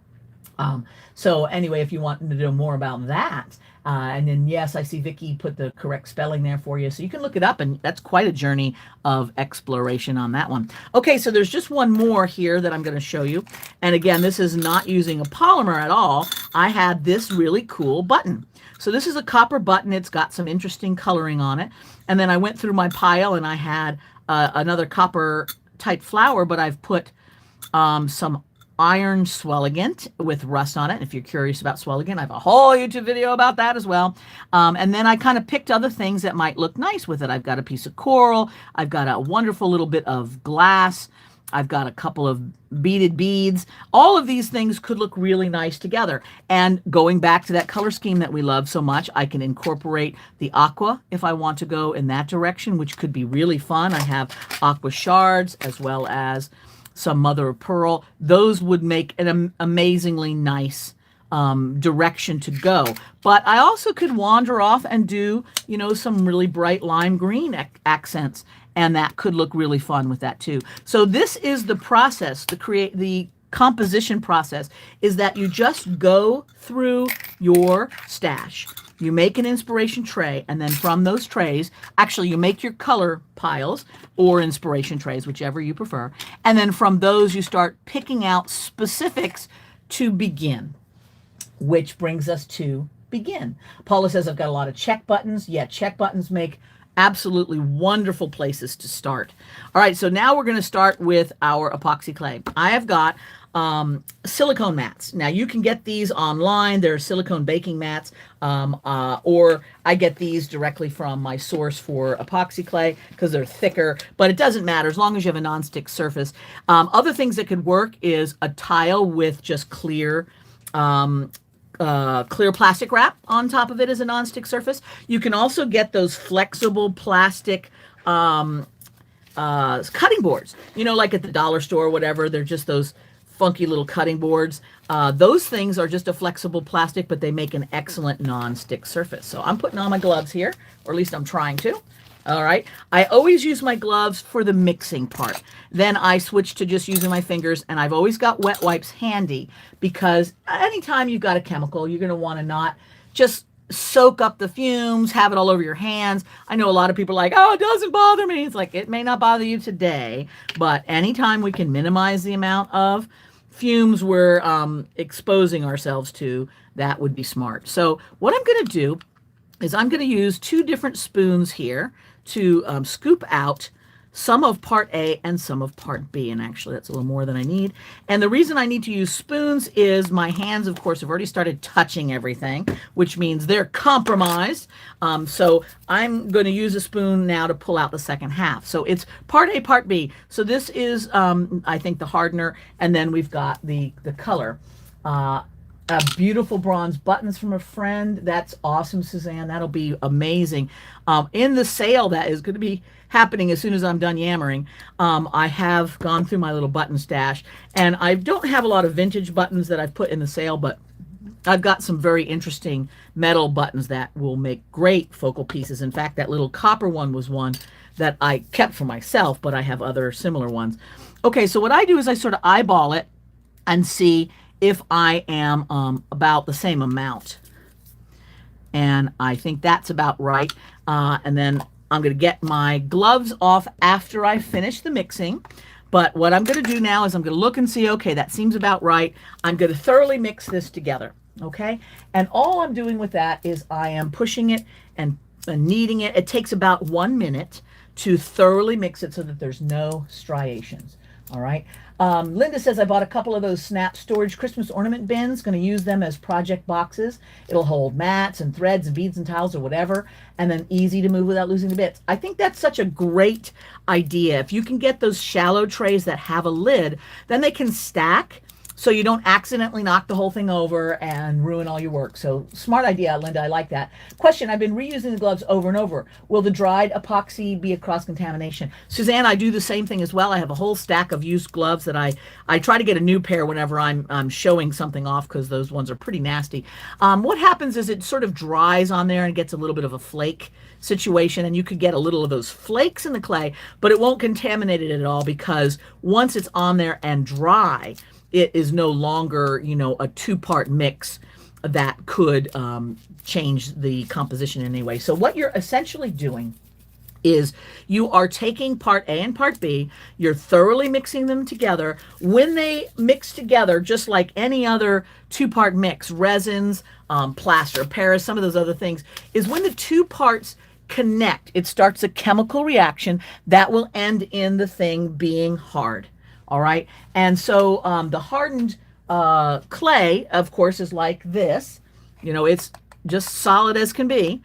So anyway, if you want to know more about that, and then yes, I see Vicky put the correct spelling there for you, so you can look it up, and that's quite a journey of exploration on that one. Okay, so there's just one more here that I'm going to show you, and again, this is not using a polymer at all. I had this really cool button. So this is a copper button. It's got some interesting coloring on it, and then I went through my pile and I had another copper type flower, but I've put some iron swelligant with rust on it. If you're curious about swelligant, I have a whole YouTube video about that as well. And then I kind of picked other things that might look nice with it. I've got a piece of coral. I've got a wonderful little bit of glass. I've got a couple of beaded beads. All of these things could look really nice together. And going back to that color scheme that we love so much, I can incorporate the aqua if I want to go in that direction, which could be really fun. I have aqua shards as well as some mother of pearl. Those would make an amazingly nice direction to go. But I also could wander off and do, you know, some really bright lime green accents, and that could look really fun with that too. So this is the process, the composition process, is that you just go through your stash. You make an inspiration tray, and then from those trays, actually you make your color piles or inspiration trays, whichever you prefer. And then from those you start picking out specifics to begin, which brings us to begin. Paula says, I've got a lot of check buttons. Yeah, check buttons make absolutely wonderful places to start. All right, so now we're going to start with our epoxy clay. I have got silicone mats. Now you can get these online. They're silicone baking mats, or I get these directly from my source for epoxy clay because they're thicker, but it doesn't matter as long as you have a nonstick surface. Other things that could work is a tile with just clear plastic wrap on top of it as a nonstick surface. You can also get those flexible plastic cutting boards, you know, like at the dollar store or whatever. They're just those funky little cutting boards. Those things are just a flexible plastic, but they make an excellent non-stick surface. So I'm putting on my gloves here, or at least I'm trying to. All right. I always use my gloves for the mixing part. Then I switch to just using my fingers, and I've always got wet wipes handy because anytime you've got a chemical, you're going to want to not just soak up the fumes, have it all over your hands. I know a lot of people are like, oh, it doesn't bother me. It's like, it may not bother you today, but anytime we can minimize the amount of fumes we're exposing ourselves to, that would be smart. So what I'm going to do is I'm going to use 2 different spoons here to scoop out some of part A and some of part B. And actually that's a little more than I need. And the reason I need to use spoons is my hands, of course, have already started touching everything, which means they're compromised. So I'm going to use a spoon now to pull out the second half. So it's part A, part B. So this is, I think, the hardener. And then we've got the color. Beautiful bronze buttons from a friend. That's awesome, Suzanne. That'll be amazing. In the sale that is going to be happening as soon as I'm done yammering, I have gone through my little button stash, and I don't have a lot of vintage buttons that I've put in the sale, but I've got some very interesting metal buttons that will make great focal pieces. In fact, that little copper one was one that I kept for myself, but I have other similar ones. Okay, so what I do is I sort of eyeball it and see if I am about the same amount. And I think that's about right. And then I'm going to get my gloves off after I finish the mixing. But what I'm going to do now is I'm going to look and see, okay, that seems about right. I'm going to thoroughly mix this together, okay? And all I'm doing with that is I am pushing it and kneading it. It takes about 1 minute to thoroughly mix it so that there's no striations, all right? Linda says, I bought a couple of those Snap Storage Christmas ornament bins. Going to use them as project boxes. It'll hold mats and threads and beads and towels or whatever, and then easy to move without losing the bits. I think that's such a great idea. If you can get those shallow trays that have a lid, then they can stack so you don't accidentally knock the whole thing over and ruin all your work. So smart idea, Linda. I like that. Question, I've been reusing the gloves over and over. Will the dried epoxy be a cross-contamination? Suzanne, I do the same thing as well. I have a whole stack of used gloves that I try to get a new pair whenever I'm showing something off because those ones are pretty nasty. What happens is it sort of dries on there and gets a little bit of a flake situation, and you could get a little of those flakes in the clay, but it won't contaminate it at all because once it's on there and dry, it is no longer, you know, a 2-part mix that could change the composition in any way. So what you're essentially doing is you are taking part A and part B, you're thoroughly mixing them together. When they mix together, just like any other 2-part mix, resins, plaster of Paris, some of those other things, is when the 2 parts connect, it starts a chemical reaction that will end in the thing being hard. All right. And so the hardened clay, of course, is like this. You know, it's just solid as can be.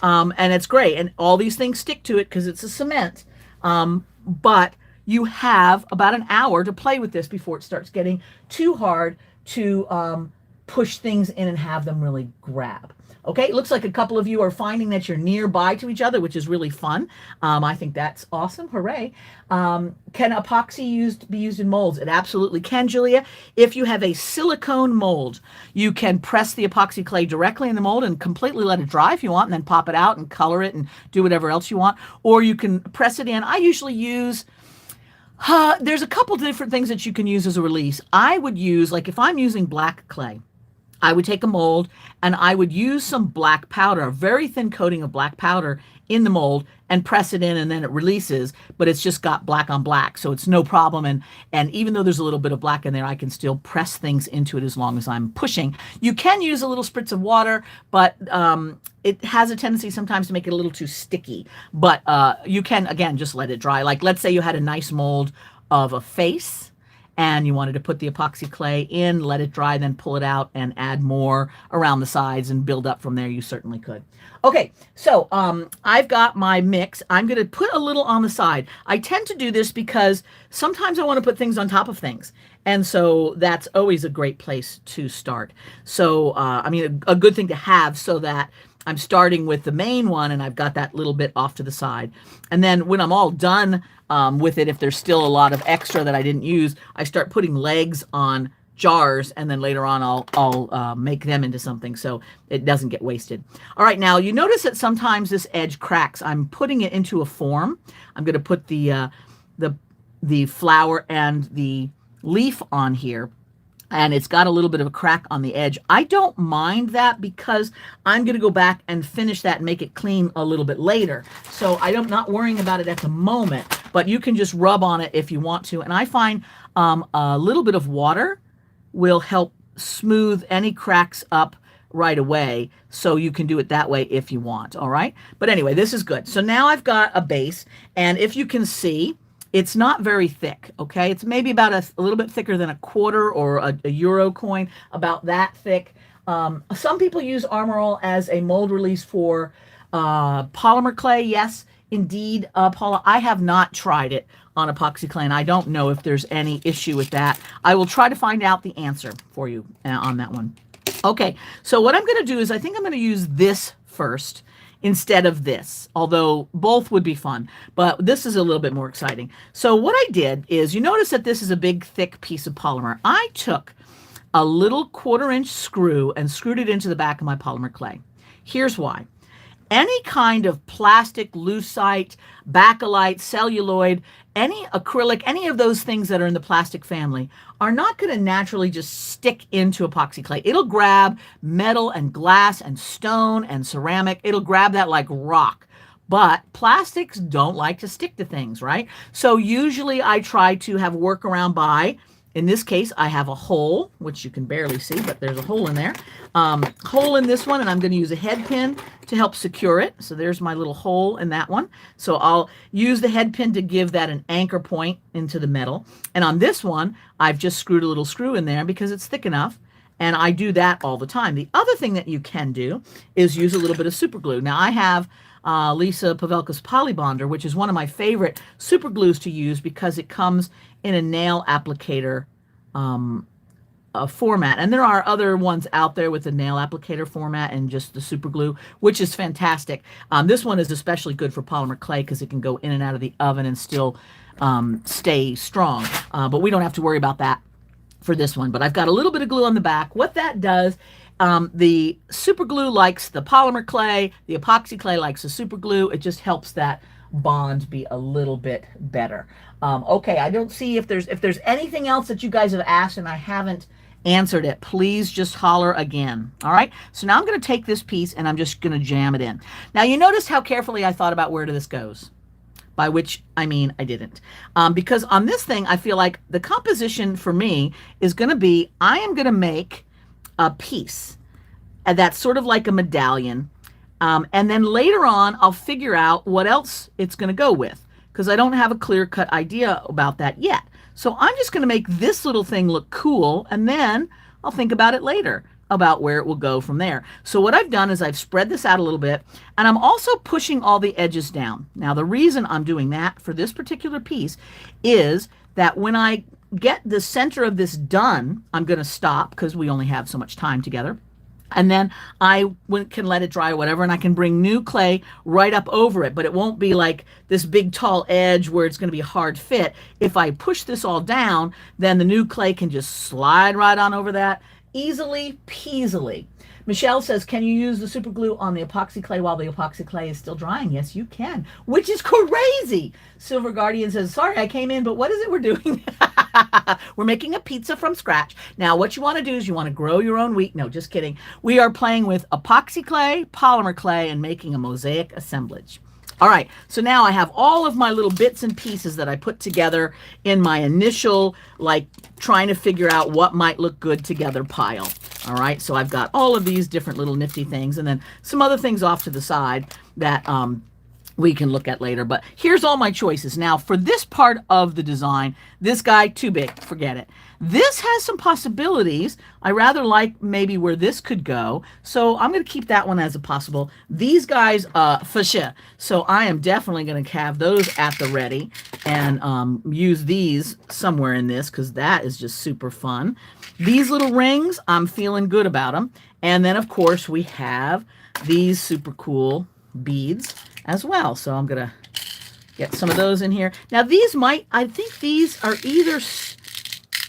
And it's great. And all these things stick to it because it's a cement. But you have about an hour to play with this before it starts getting too hard to push things in and have them really grab. Okay, it looks like a couple of you are finding that you're nearby to each other, which is really fun. I think that's awesome. Hooray. Can epoxy be used in molds? It absolutely can, Julia. If you have a silicone mold, you can press the epoxy clay directly in the mold and completely let it dry if you want, and then pop it out and color it and do whatever else you want. Or you can press it in. I usually use there's a couple different things that you can use as a release. I would use, like if I'm using black clay, I would take a mold and I would use some black powder, a very thin coating of black powder in the mold, and press it in, and then it releases, but it's just got black on black, so it's no problem. And even though there's a little bit of black in there, I can still press things into it as long as I'm pushing. You can use a little spritz of water, but it has a tendency sometimes to make it a little too sticky. But you can, again, just let it dry. Like let's say you had a nice mold of a face, and you wanted to put the epoxy clay in, let it dry, then pull it out and add more around the sides and build up from there. You certainly could. Okay, so I've got my mix. I'm going to put a little on the side. I tend to do this because sometimes I want to put things on top of things. And so that's always a great place to start. So, I mean, a good thing to have so that I'm starting with the main one and I've got that little bit off to the side. And then when I'm all done with it, if there's still a lot of extra that I didn't use, I start putting legs on jars, and then later on I'll make them into something so it doesn't get wasted. All right, now you notice that sometimes this edge cracks. I'm putting it into a form. I'm going to put the flower and the leaf on here, and it's got a little bit of a crack on the edge. I don't mind that because I'm going to go back and finish that and make it clean a little bit later. So I'm not worrying about it at the moment, but you can just rub on it if you want to. And I find a little bit of water will help smooth any cracks up right away. So you can do it that way if you want. All right. But anyway, this is good. So now I've got a base, and if you can see, it's not very thick, okay? It's maybe about a little bit thicker than a quarter or a euro coin, about that thick. Some people use Armor All as a mold release for polymer clay. Yes, indeed, Paula. I have not tried it on epoxy clay, and I don't know if there's any issue with that. I will try to find out the answer for you on that one. Okay, so what I'm going to do is I think I'm going to use this first instead of this, although both would be fun, but this is a little bit more exciting. So what I did is, you notice that this is a big thick piece of polymer. I took a little 1/4-inch screw and screwed it into the back of my polymer clay. Here's why. Any kind of plastic, lucite, bakelite, celluloid, any acrylic, any of those things that are in the plastic family are not going to naturally just stick into epoxy clay. It'll grab metal and glass and stone and ceramic. It'll grab that like rock. But plastics don't like to stick to things, right? So usually I try to have a workaround by, in this case, I have a hole, which you can barely see, but there's a hole in there. Hole in this one, and I'm going to use a head pin to help secure it. So there's my little hole in that one. So I'll use the head pin to give that an anchor point into the metal. And on this one, I've just screwed a little screw in there because it's thick enough. And I do that all the time. The other thing that you can do is use a little bit of super glue. Now I have Lisa Pavelka's Polybonder, which is one of my favorite super glues to use because it comes in a nail applicator format. And there are other ones out there with the nail applicator format and just the super glue, which is fantastic. This one is especially good for polymer clay because it can go in and out of the oven and still stay strong. But we don't have to worry about that for this one. But I've got a little bit of glue on the back. What that does, the super glue likes the polymer clay, the epoxy clay likes the super glue. It just helps that bond be a little bit better. Okay, I don't see if there's anything else that you guys have asked and I haven't answered it. Please just holler again. All right, so now I'm going to take this piece and I'm just going to jam it in. Now you notice how carefully I thought about where this goes, by which I mean I didn't, because on this thing I feel like the composition for me is going to be, I am going to make a piece that's sort of like a medallion, and then later on I'll figure out what else it's going to go with, because I don't have a clear-cut idea about that yet. So I'm just going to make this little thing look cool, and then I'll think about it later. about where it will go from there. So what I've done is I've spread this out a little bit, and I'm also pushing all the edges down. Now the reason I'm doing that for this particular piece is that when I get the center of this done, I'm going to stop because we only have so much time together. And then I can let it dry or whatever, and I can bring new clay right up over it, but it won't be like this big tall edge where it's going to be a hard fit. If I push this all down, then the new clay can just slide right on over that easily peasily. Michelle says, can you use the super glue on the epoxy clay while the epoxy clay is still drying? Yes, you can, which is crazy. Silver Guardian says, sorry, I came in, but what is it we're doing? We're making a pizza from scratch. Now, what you want to do is you want to grow your own wheat. No, just kidding. We are playing with epoxy clay, polymer clay, and making a mosaic assemblage. All right, so now I have all of my little bits and pieces that I put together in my initial, like, trying to figure out what might look good together pile. All right, so I've got all of these different little nifty things, and then some other things off to the side that we can look at later. But here's all my choices. Now, for this part of the design, this guy, too big, forget it. This has some possibilities. I rather like maybe where this could go, so I'm going to keep that one as a possible. These guys, for sure. So I am definitely going to have those at the ready and use these somewhere in this because that is just super fun. These little rings, I'm feeling good about them. And then, of course, we have these super cool beads as well. So I'm going to get some of those in here. Now, these might, I think these are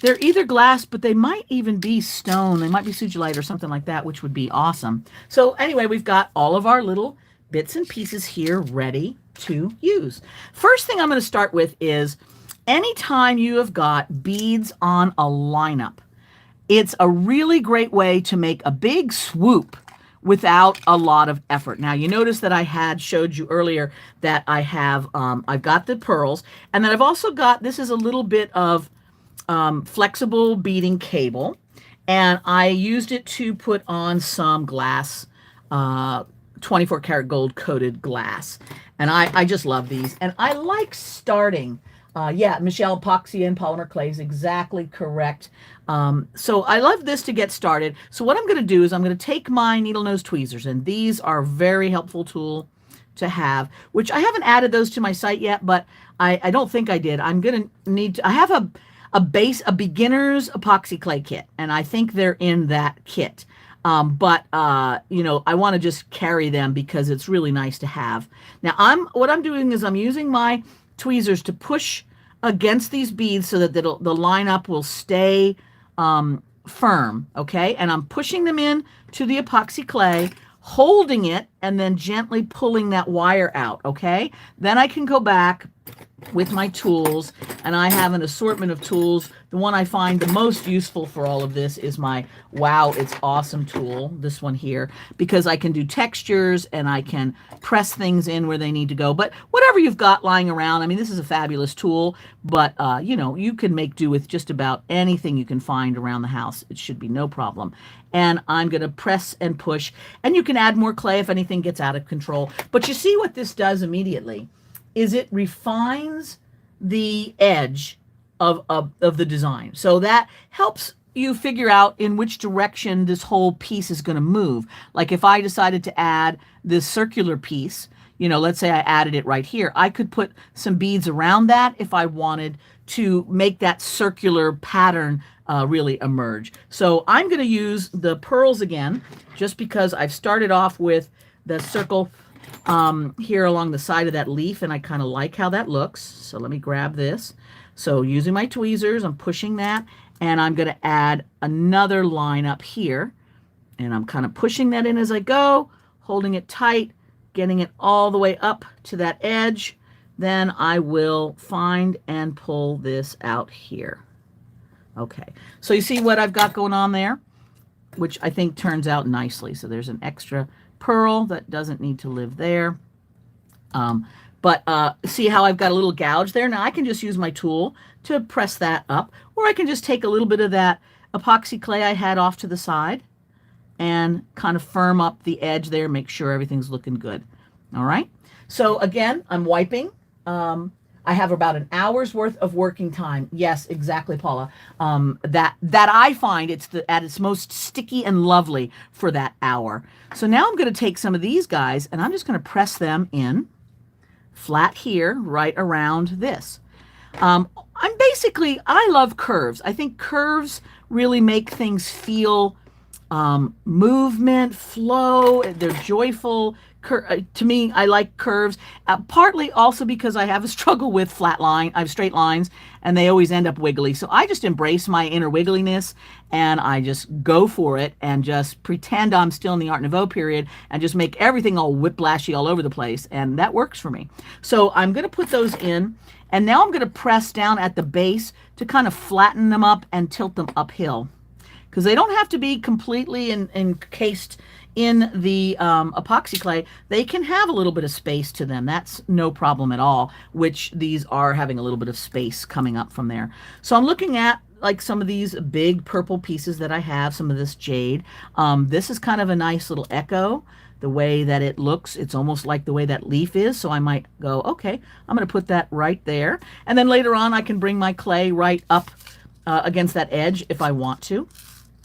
they're either glass, but they might even be stone. They might be sugilite or something like that, which would be awesome. So anyway, we've got all of our little bits and pieces here ready to use. First thing I'm going to start with is anytime you have got beads on a lineup, it's a really great way to make a big swoop without a lot of effort. Now, you notice that I had showed you earlier that I have, I've got the pearls, and then I've also got, this is a little bit of flexible beading cable, and I used it to put on some glass, 24 karat gold coated glass. And I just love these. And I like starting, yeah, Michelle, epoxy and polymer clay is exactly correct. So I love this to get started. So what I'm going to do is I'm going to take my needle nose tweezers, and these are a very helpful tool to have, which I haven't added those to my site yet, but I don't think I did. I'm going to need to, I have a beginner's epoxy clay kit, and I think they're in that kit. You know, I want to just carry them because it's really nice to have. Now, what I'm doing is I'm using my tweezers to push against these beads so that the lineup will stay firm, okay? And I'm pushing them in to the epoxy clay, holding it, and then gently pulling that wire out, okay? Then I can go back with my tools, and I have an assortment of tools. The one I find the most useful for all of this is my Wow It's Awesome tool, this one here, because I can do textures and I can press things in where they need to go. But whatever you've got lying around, I mean, this is a fabulous tool, but you know, you can make do with just about anything you can find around the house. It should be no problem. And I'm going to press and push, and you can add more clay if anything gets out of control. But you see what this does immediately is it refines the edge of the design. So that helps you figure out in which direction this whole piece is going to move. Like if I decided to add this circular piece, you know, let's say I added it right here, I could put some beads around that if I wanted to make that circular pattern really emerge. So I'm going to use the pearls again, just because I've started off with the circle here along the side of that leaf, and I kind of like how that looks. So let me grab this. So using my tweezers, I'm pushing that, and I'm going to add another line up here, and I'm kind of pushing that in as I go, holding it tight, getting it all the way up to that edge. Then I will find and pull this out here. Okay, so you see what I've got going on there, which I think turns out nicely. So there's an extra pearl that doesn't need to live there. See how I've got a little gouge there? Now I can just use my tool to press that up, or I can just take a little bit of that epoxy clay I had off to the side and kind of firm up the edge there, make sure everything's looking good. All right. So again, I'm wiping. I have about an hour's worth of working time. Yes, exactly, Paula. That I find it's at its most sticky and lovely for that hour. So now I'm going to take some of these guys and I'm just going to press them in flat here, right around this. I love curves. I think curves really make things feel movement, flow. They're joyful. To me, I like curves, partly also because I have a struggle with I have straight lines, and they always end up wiggly. So I just embrace my inner wiggliness, and I just go for it and just pretend I'm still in the Art Nouveau period and just make everything all whiplashy all over the place, and that works for me. So I'm going to put those in, and now I'm going to press down at the base to kind of flatten them up and tilt them uphill, because they don't have to be completely encased in the epoxy clay. They can have a little bit of space to them. That's no problem at all, which these are having a little bit of space coming up from there. So I'm looking at like some of these big purple pieces that I have, some of this jade. This is kind of a nice little echo. The way that it looks, it's almost like the way that leaf is. So I might go, okay, I'm going to put that right there. And then later on, I can bring my clay right up against that edge if I want to.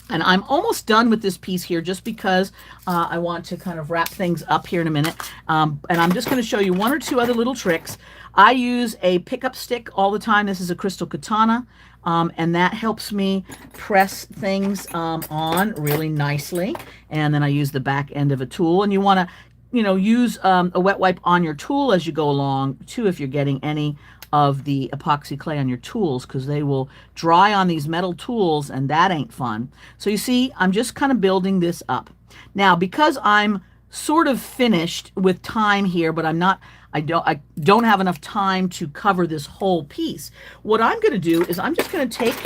And I'm almost done with this piece here just because I want to kind of wrap things up here in a minute. And I'm just going to show you one or two other little tricks. I use a pickup stick all the time. This is a crystal katana. And that helps me press things on really nicely. And then I use the back end of a tool. And you want to, use a wet wipe on your tool as you go along too, if you're getting any of the epoxy clay on your tools, because they will dry on these metal tools and that ain't fun. So you see, I'm just kind of building this up. Now, because I'm sort of finished with time here, but I don't have enough time to cover this whole piece. What I'm going to do is I'm just going to take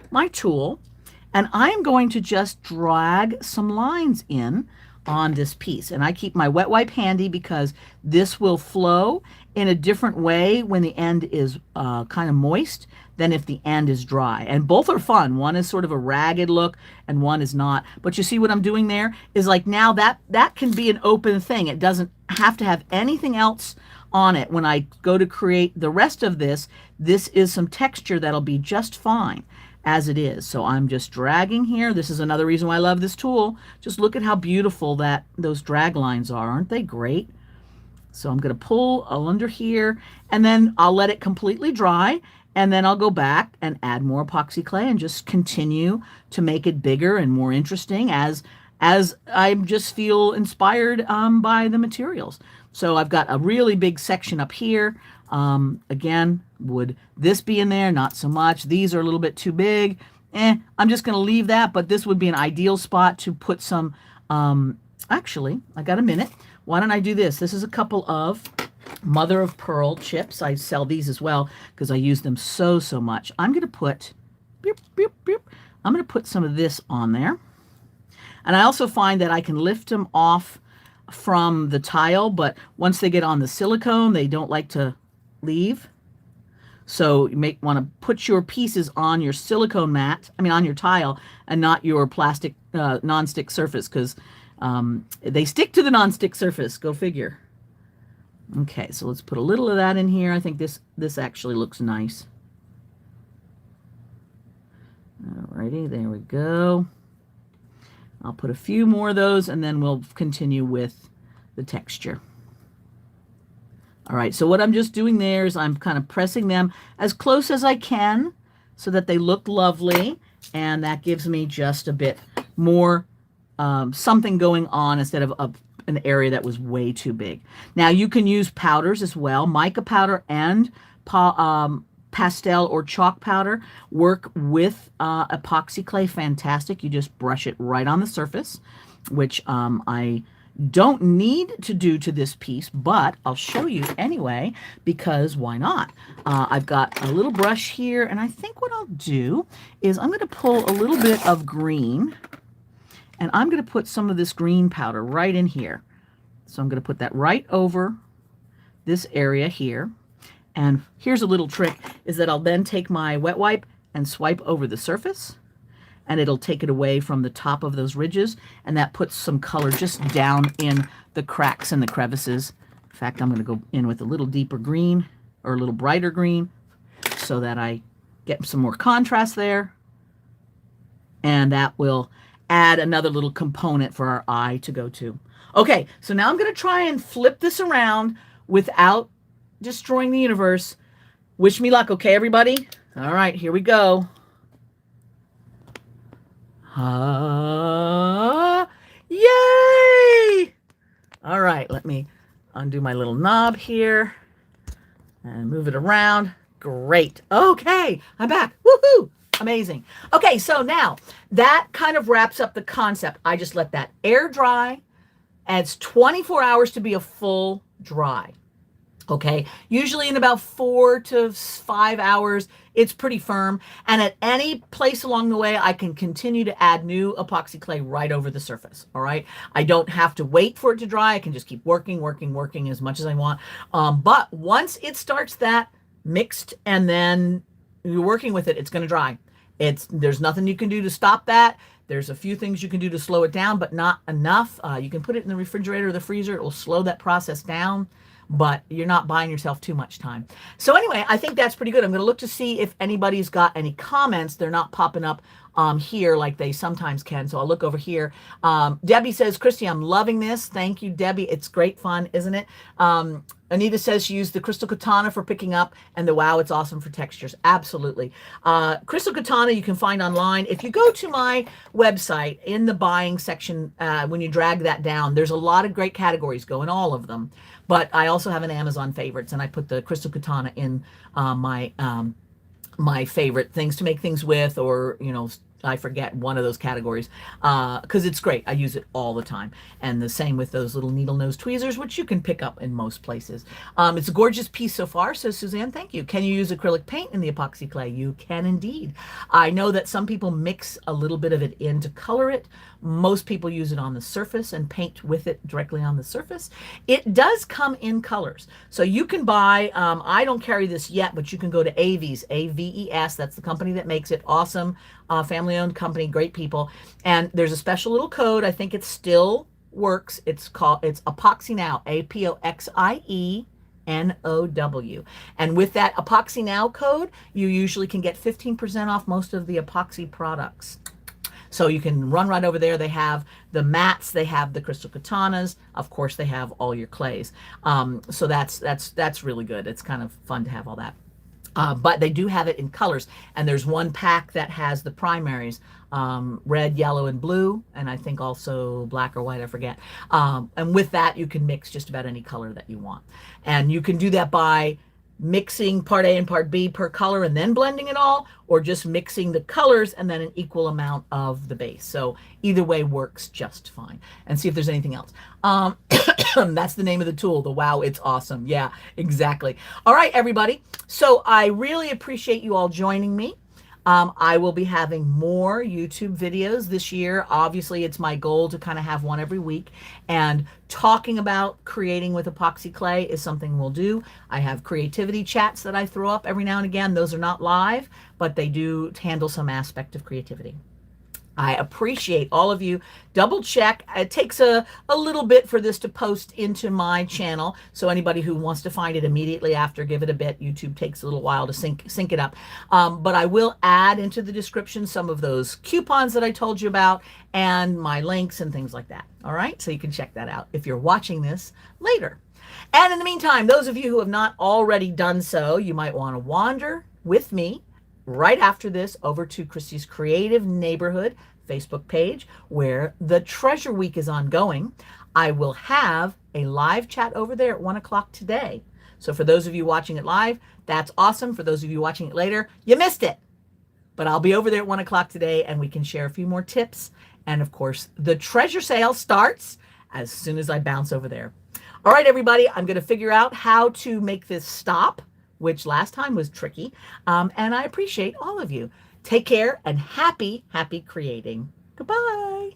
my tool and I'm going to just drag some lines in on this piece. And I keep my wet wipe handy because this will flow in a different way when the end is kind of moist than if the end is dry. And both are fun. One is sort of a ragged look and one is not. But you see what I'm doing there is like now that can be an open thing. It doesn't have to have anything else on it. When I go to create the rest of this, this is some texture that'll be just fine as it is. So I'm just dragging here. This is another reason why I love this tool. Just look at how beautiful those drag lines are. Aren't they great? So I'm going to pull under here and then I'll let it completely dry, and then I'll go back and add more epoxy clay and just continue to make it bigger and more interesting as I just feel inspired by the materials. So I've got a really big section up here. Again, would this be in there? Not so much. These are a little bit too big. I'm just going to leave that, but this would be an ideal spot to put some, actually, I got a minute. Why don't I do this? This is a couple of mother of pearl chips. I sell these as well because I use them so much. I'm going to put, I'm going to put some of this on there. And I also find that I can lift them off from the tile, but once they get on the silicone, they don't like to leave. So you may want to put your pieces on your silicone mat, on your tile, and not your plastic non-stick surface, because they stick to the non-stick surface. Go figure. Okay, so let's put a little of that in here. I think this actually looks nice. Alrighty, there we go. I'll put a few more of those and then we'll continue with the texture. All right, so what I'm just doing there is I'm kind of pressing them as close as I can so that they look lovely, and that gives me just a bit more something going on instead of an area that was way too big. Now you can use powders as well. Mica powder and pastel or chalk powder work with epoxy clay fantastic. You just brush it right on the surface, which I don't need to do to this piece, but I'll show you anyway, because why not? I've got a little brush here, and I think what I'll do is I'm going to pull a little bit of green, and I'm going to put some of this green powder right in here. So I'm going to put that right over this area here. And here's a little trick, is that I'll then take my wet wipe and swipe over the surface, and it'll take it away from the top of those ridges, and that puts some color just down in the cracks and the crevices. In fact, I'm going to go in with a little deeper green or a little brighter green so that I get some more contrast there. And that will add another little component for our eye to go to. Okay, so now I'm going to try and flip this around without destroying the universe. Wish me luck, okay, everybody? All right, here we go. Yay! All right, let me undo my little knob here and move it around. Great. Okay, I'm back. Woohoo! Amazing. Okay, so now that kind of wraps up the concept. I just let that air dry. And it's 24 hours to be a full dry. Okay, usually in about 4 to 5 hours, it's pretty firm. And at any place along the way, I can continue to add new epoxy clay right over the surface. All right, I don't have to wait for it to dry. I can just keep working as much as I want. But once it starts that mixed and then you're working with it, it's going to dry. There's nothing you can do to stop that. There's a few things you can do to slow it down, but not enough. You can put it in the refrigerator or the freezer. It will slow that process down, but you're not buying yourself too much time. So anyway, I think that's pretty good. I'm going to look to see if anybody's got any comments. They're not popping up here like they sometimes can. So I'll look over here. Debbie says, Christi, I'm loving this. Thank you, Debbie. It's great fun, isn't it? Anita says she used the Crystal Katana for picking up, and the wow, it's awesome for textures. Absolutely. Crystal Katana you can find online. If you go to my website in the buying section, when you drag that down, there's a lot of great categories. Go in all of them. But I also have an Amazon favorites, and I put the Crystal Katana in my favorite things to make things with, or, you know, I forget one of those categories, because it's great. I use it all the time. And the same with those little needle nose tweezers, which you can pick up in most places. It's a gorgeous piece so far, says Suzanne. Thank you. Can you use acrylic paint in the epoxy clay? You can indeed. I know that some people mix a little bit of it in to color it. Most people use it on the surface and paint with it directly on the surface. It does come in colors. So you can buy, I don't carry this yet, but you can go to Aves, A-V-E-S. That's the company that makes it. Awesome. Family-owned company, great people. And there's a special little code. I think it still works. It's APOXIENOW, APOXIENOW. And with that APOXIENOW code, you usually can get 15% off most of the epoxy products. So you can run right over there. They have the mats, they have the Crystal Katanas. Of course, they have all your clays. So that's really good. It's kind of fun to have all that. But they do have it in colors, and there's one pack that has the primaries, red, yellow, and blue, and I think also black or white, I forget. And with that, you can mix just about any color that you want. And you can do that by mixing part A and part B per color and then blending it all, or just mixing the colors and then an equal amount of the base. So either way works just fine. And see if there's anything else. That's the name of the tool, the wow, it's awesome. Yeah, exactly. All right, everybody. So I really appreciate you all joining me. I will be having more YouTube videos this year. Obviously, it's my goal to kind of have one every week. And talking about creating with epoxy clay is something we'll do. I have creativity chats that I throw up every now and again. Those are not live, but they do handle some aspect of creativity. I appreciate all of you. Double check. It takes a little bit for this to post into my channel. So anybody who wants to find it immediately after, give it a bit. YouTube takes a little while to sync it up. But I will add into the description some of those coupons that I told you about and my links and things like that. All right. So you can check that out if you're watching this later. And in the meantime, those of you who have not already done so, you might want to wander with me right after this over to Christi's Creative Neighborhood Facebook page, where the Treasure Week is ongoing. I will have a live chat over there at 1 o'clock today. So for those of you watching it live, that's awesome. For those of you watching it later, you missed it. But I'll be over there at 1 o'clock today, and we can share a few more tips. And of course, the treasure sale starts as soon as I bounce over there. All right, everybody, I'm going to figure out how to make this stop, which last time was tricky. And I appreciate all of you. Take care and happy creating. Goodbye.